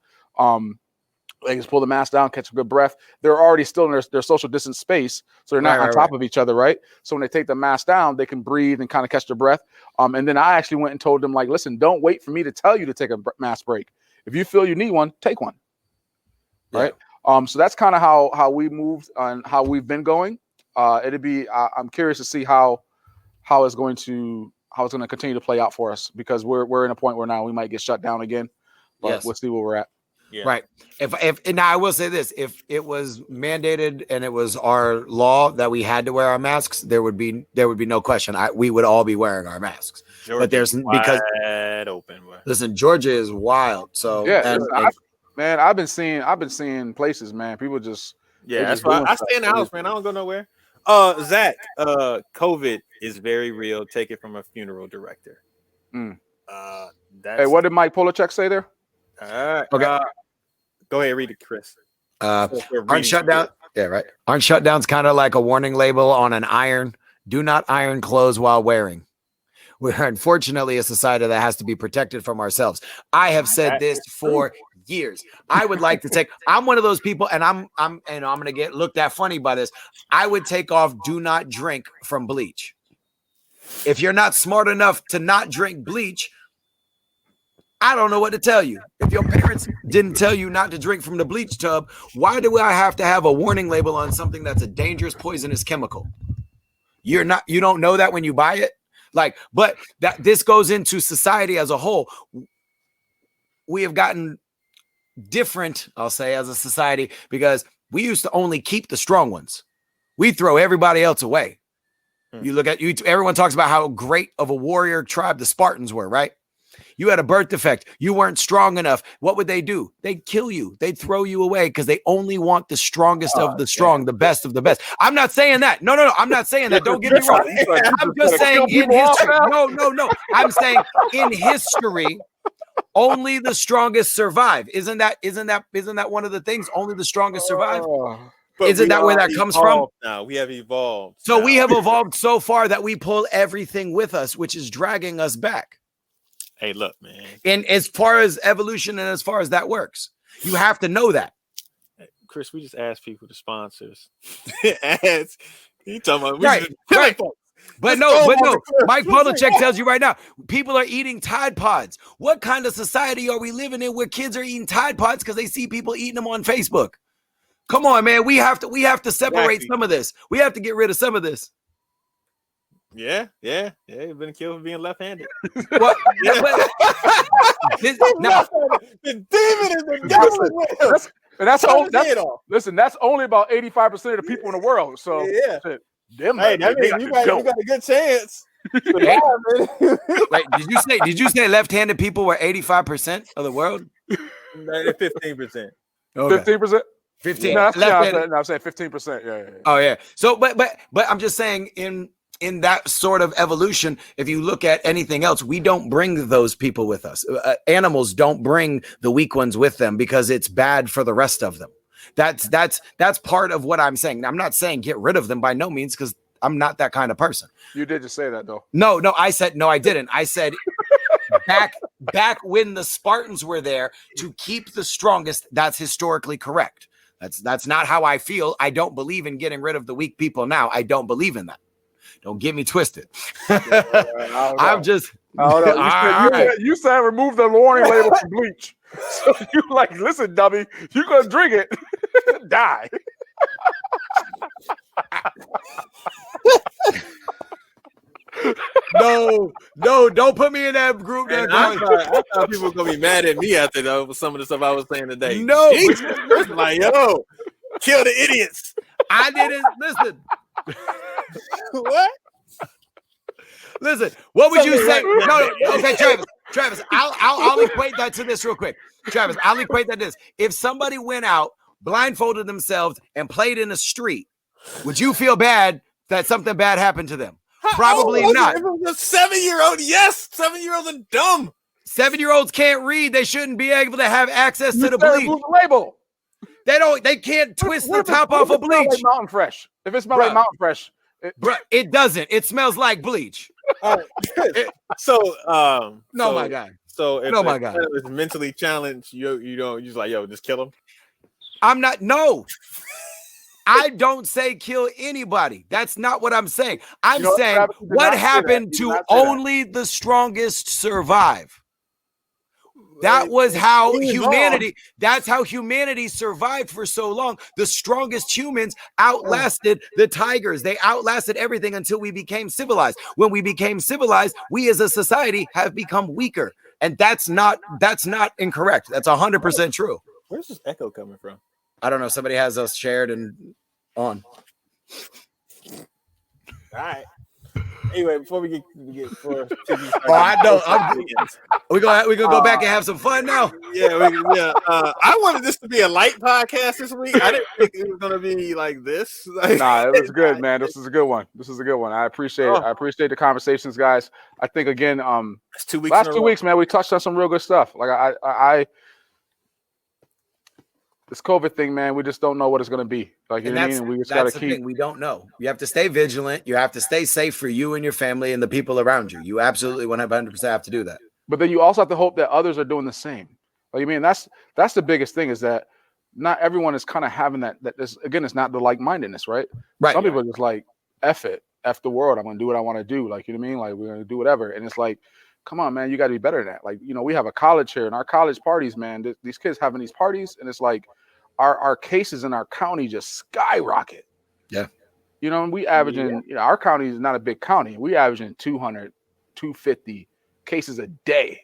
They just pull the mask down, catch a good breath. They're already still in their social distance space. So they're not on top of each other, right? So when they take the mask down, they can breathe and kind of catch their breath. And then I actually went and told them, like, listen, don't wait for me to tell you to take a mask break. If you feel you need one, take one. Right? So that's kind of how we moved and how we've been going. I'm curious to see how it's going to continue to play out for us, because we're in a point where now we might get shut down again, but we'll see where we're at. Yeah. Right. If now I will say this, if it was mandated and it was our law that we had to wear our masks, there would be no question. We would all be wearing our masks. But there's because open. Listen, Georgia is wild. So I've been seeing places, man. People just that's why I stay in the house, man. I don't go nowhere. Zach, COVID is very real. Take it from a funeral director. Hey, what did Mike Polachek say there? All right. Okay. Go ahead, read it, Chris. Aren't shutdowns kind of like a warning label on an iron? Do not iron clothes while wearing. We're unfortunately a society that has to be protected from ourselves. I have said this for years. I would like to I'm one of those people, and I'm going to get looked at funny by this. I would take off do not drink from bleach. If you're not smart enough to not drink bleach, I don't know what to tell you. If your parents didn't tell you not to drink from the bleach tub, why do I have to have a warning label on something that's a dangerous, poisonous chemical? You don't know that when you buy it? But this goes into society as a whole. We have gotten different, I'll say, as a society, because we used to only keep the strong ones. We throw everybody else away. You look at everyone talks about how great of a warrior tribe the Spartans were, right? You had a birth defect. You weren't strong enough. What would they do? They'd kill you. They'd throw you away because they only want the strongest of the strong, the best of the best. I'm not saying that. No. I'm not saying that. Don't get me wrong. I'm just saying in history. No. I'm saying in history, only the strongest survive. Isn't that one of the things? Only the strongest survive. Isn't that where that comes from? No, we have evolved. So we have evolved so far that we pull everything with us, which is dragging us back. Hey, look, man. And as far as evolution and as far as that works, you have to know that. Chris, we just asked people to sponsor us. You talking about right. But no. Mike Polachek tells you right now, people are eating Tide Pods. What kind of society are we living in where kids are eating Tide Pods because they see people eating them on Facebook? Come on, man. We have to separate some of this. We have to get rid of some of this. Yeah. You've been killed for being left-handed. What? The demon is the devil. That's only about 85% of the people in the world. So yeah, you got a good chance. Wait, did you say left-handed people were 85% of the world? 15%. 15%. 15. No, I'm saying 15%. Yeah. Oh yeah. So, but I'm just saying in that sort of evolution, if you look at anything else, we don't bring those people with us. Animals don't bring the weak ones with them because it's bad for the rest of them. That's part of what I'm saying. I'm not saying get rid of them by no means, because I'm not that kind of person. You did just say that though. No, I said no, I didn't. I said back when the Spartans were there to keep the strongest. That's historically correct. That's not how I feel. I don't believe in getting rid of the weak people now. I don't believe in that. Don't get me twisted. I'm just. You said remove the warning label from bleach. So you listen, dummy, you're gonna drink it, die. No, don't put me in that group. I thought people were gonna be mad at me after some of the stuff I was saying today. No, yo, kill the idiots. I didn't listen. What? Listen, what would you say? No, okay, Travis, I'll equate that to this real quick. Travis, I'll equate that to this. If somebody went out, blindfolded themselves, and played in the street, would you feel bad that something bad happened to them? Probably not. If it was a 7-year-old, yes. 7-year-olds are dumb. 7-year-olds can't read. They shouldn't be able to have access to the bleach. The label. They can't twist the top off of bleach. Like Mountain Fresh. If it smells like Mountain Fresh, Bro, it doesn't. It smells like bleach. All right. So, No, my guy. So if No, my guy. is mentally challenged, you don't, you're just like, yo, just kill him. I'm not. No. I don't say kill anybody. That's not what I'm saying. I'm saying Travis, what happened to only the strongest survive. That was how humanity, that's how humanity survived for so long. The strongest humans outlasted the tigers. They outlasted everything until we became civilized. When we became civilized, we as a society have become weaker. And that's not incorrect. That's 100% true. Where's this echo coming from? I don't know. Somebody has us shared and on. All right. Anyway, before we get for I know. We gonna go back and have some fun now. Yeah. I wanted this to be a light podcast this week. I didn't think it was gonna be like this. Nah, it was good, man. This is a good one. I appreciate it. I appreciate the conversations, guys. I think again, it's 2 weeks. Last 2 weeks, man, we touched on some real good stuff. Like I this COVID thing, man, we just don't know what it's gonna be. Like, you know what I mean? And we just gotta keep. We don't know. You have to stay vigilant. You have to stay safe for you and your family and the people around you. You absolutely 100% have to do that. But then you also have to hope that others are doing the same. Like, I mean, that's the biggest thing, is that not everyone is kind of having that. This, again, it's not the like-mindedness, right? Right. Some people are just like, F it, F the world. I'm gonna do what I want to do. Like, you know what I mean? Like, we're gonna do whatever. And it's like, come on, man, you got to be better than that. Like, you know, we have a college here, and our college parties, man. These kids having these parties, and it's like, our cases in our county just skyrocket. Yeah. You know, and we averaging, you know, our county is not a big county. We averaging 200, 250 cases a day.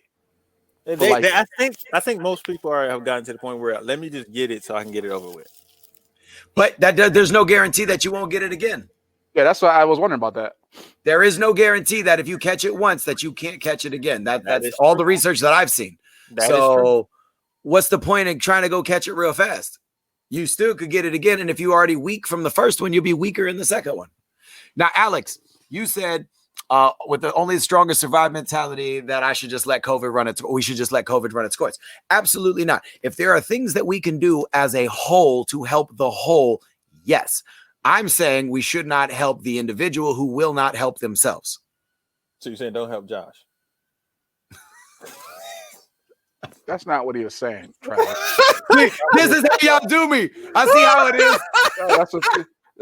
I think most people have gotten to the point where let me just get it so I can get it over with. But there's no guarantee that you won't get it again. Yeah, that's why I was wondering about that. There is no guarantee that if you catch it once that you can't catch it again. That's all the research that I've seen. So what's the point in trying to go catch it real fast? You still could get it again. And if you're already weak from the first one, you'll be weaker in the second one. Now, Alex, you said with the only the strongest survive mentality that I should just let COVID run its, we should just let COVID run its course. Absolutely not. If there are things that we can do as a whole to help the whole, yes. I'm saying we should not help the individual who will not help themselves. So you're saying don't help Josh? That's not what he was saying, Travis. This is how y'all do me. I see how it is.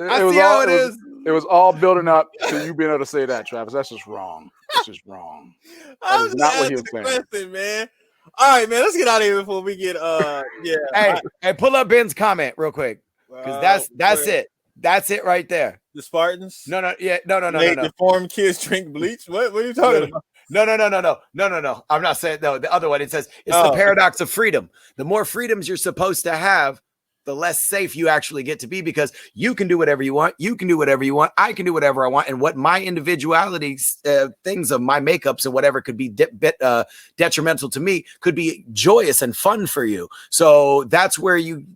I see how it is. It was all building up to you being able to say that, Travis. That's just wrong. That's just wrong. That is not what he was saying. Question, man. All right, man. Let's get out of here before we get Hey, pull up Ben's comment real quick. Because that's it. That's it right there. The Spartans? No. Deformed kids drink bleach? What are you talking about? No. I'm not saying no. The other one, it says it's the paradox of freedom. The more freedoms you're supposed to have, the less safe you actually get to be, because you can do whatever you want. You can do whatever you want. I can do whatever I want. And what my individuality, things of my makeups and whatever could be detrimental to me could be joyous and fun for you. So that's where you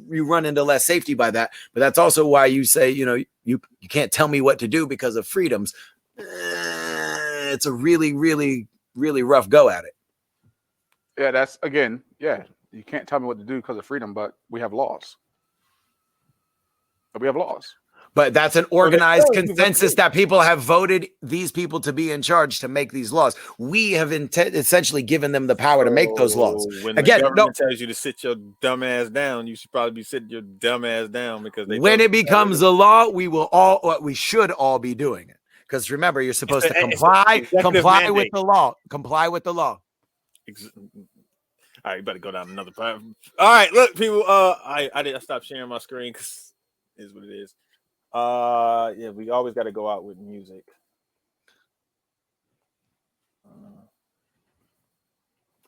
run into less safety by that. But that's also why you say, you can't tell me what to do because of freedoms. It's a really, really, really rough go at it. Yeah, that's again, yeah. You can't tell me what to do because of freedom, but we have laws. But that's an organized consensus that people have voted these people to be in charge to make these laws. We have essentially given them the power to make those laws. When the government tells you to sit your dumb ass down, you should probably be sitting your dumb ass down, because when it becomes a law, we should all be doing it. Because remember, you're supposed to comply with the law. Comply with the law. All right, you better go down another path. All right, look, people. I stopped sharing my screen because it is what it is. Yeah, we always got to go out with music.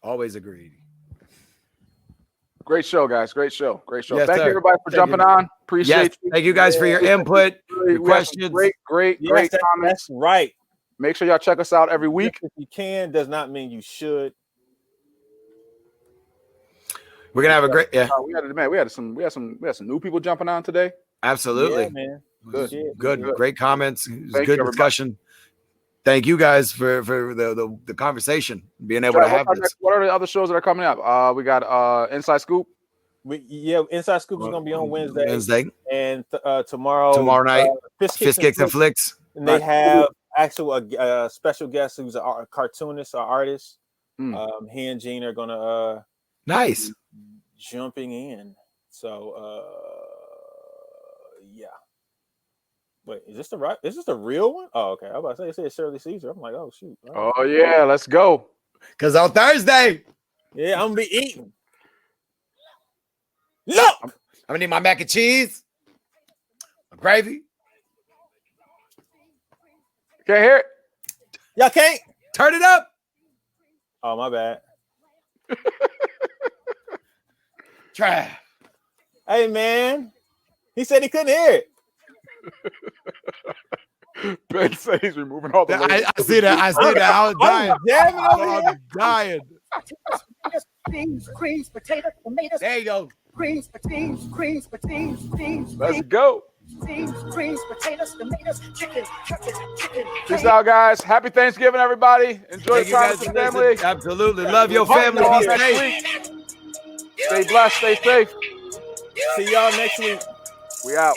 Always agreed. Great show, guys. Great show. Yes, Thank you, sir. everybody, for jumping on. Appreciate you. Thank you guys for your input, your questions. Great comments. That's right. Make sure y'all check us out every week. If you can, does not mean you should. We're gonna have a great we had some new people jumping on today. Absolutely, yeah, man. Good. Great comments. Good discussion. Thank you guys for the conversation, being able to have this. What are the other shows that are coming up? We got Inside Scoop. Inside Scoop is gonna be on Wednesday. And tomorrow night, Fist Kicks and Flicks. And they have actual special guest who's a cartoonist or artist. He and Gene are gonna nice jumping in. So yeah. Wait, is this the real one? Oh, okay. I was about to say it said Shirley Caesar. I'm like, oh shoot. Oh yeah, let's go. Cause on Thursday, yeah, I'm gonna be eating. Look, I'm gonna need my mac and cheese, my gravy. Can't hear it. Y'all can't turn it up. Oh, my bad. Try. Hey man, he said he couldn't hear it. Ben says he's removing all the. I see that. I was dying. I'm dying. Beans, creams, potatoes, tomatoes. There you go. Creams, potatoes, Let's go. Beans, creams, potatoes, tomatoes, chicken. Peace out, guys. Happy Thanksgiving, everybody. Enjoy the time with your family. Absolutely. Love your family. Be safe. Stay blessed. Stay safe. See y'all next week. We out.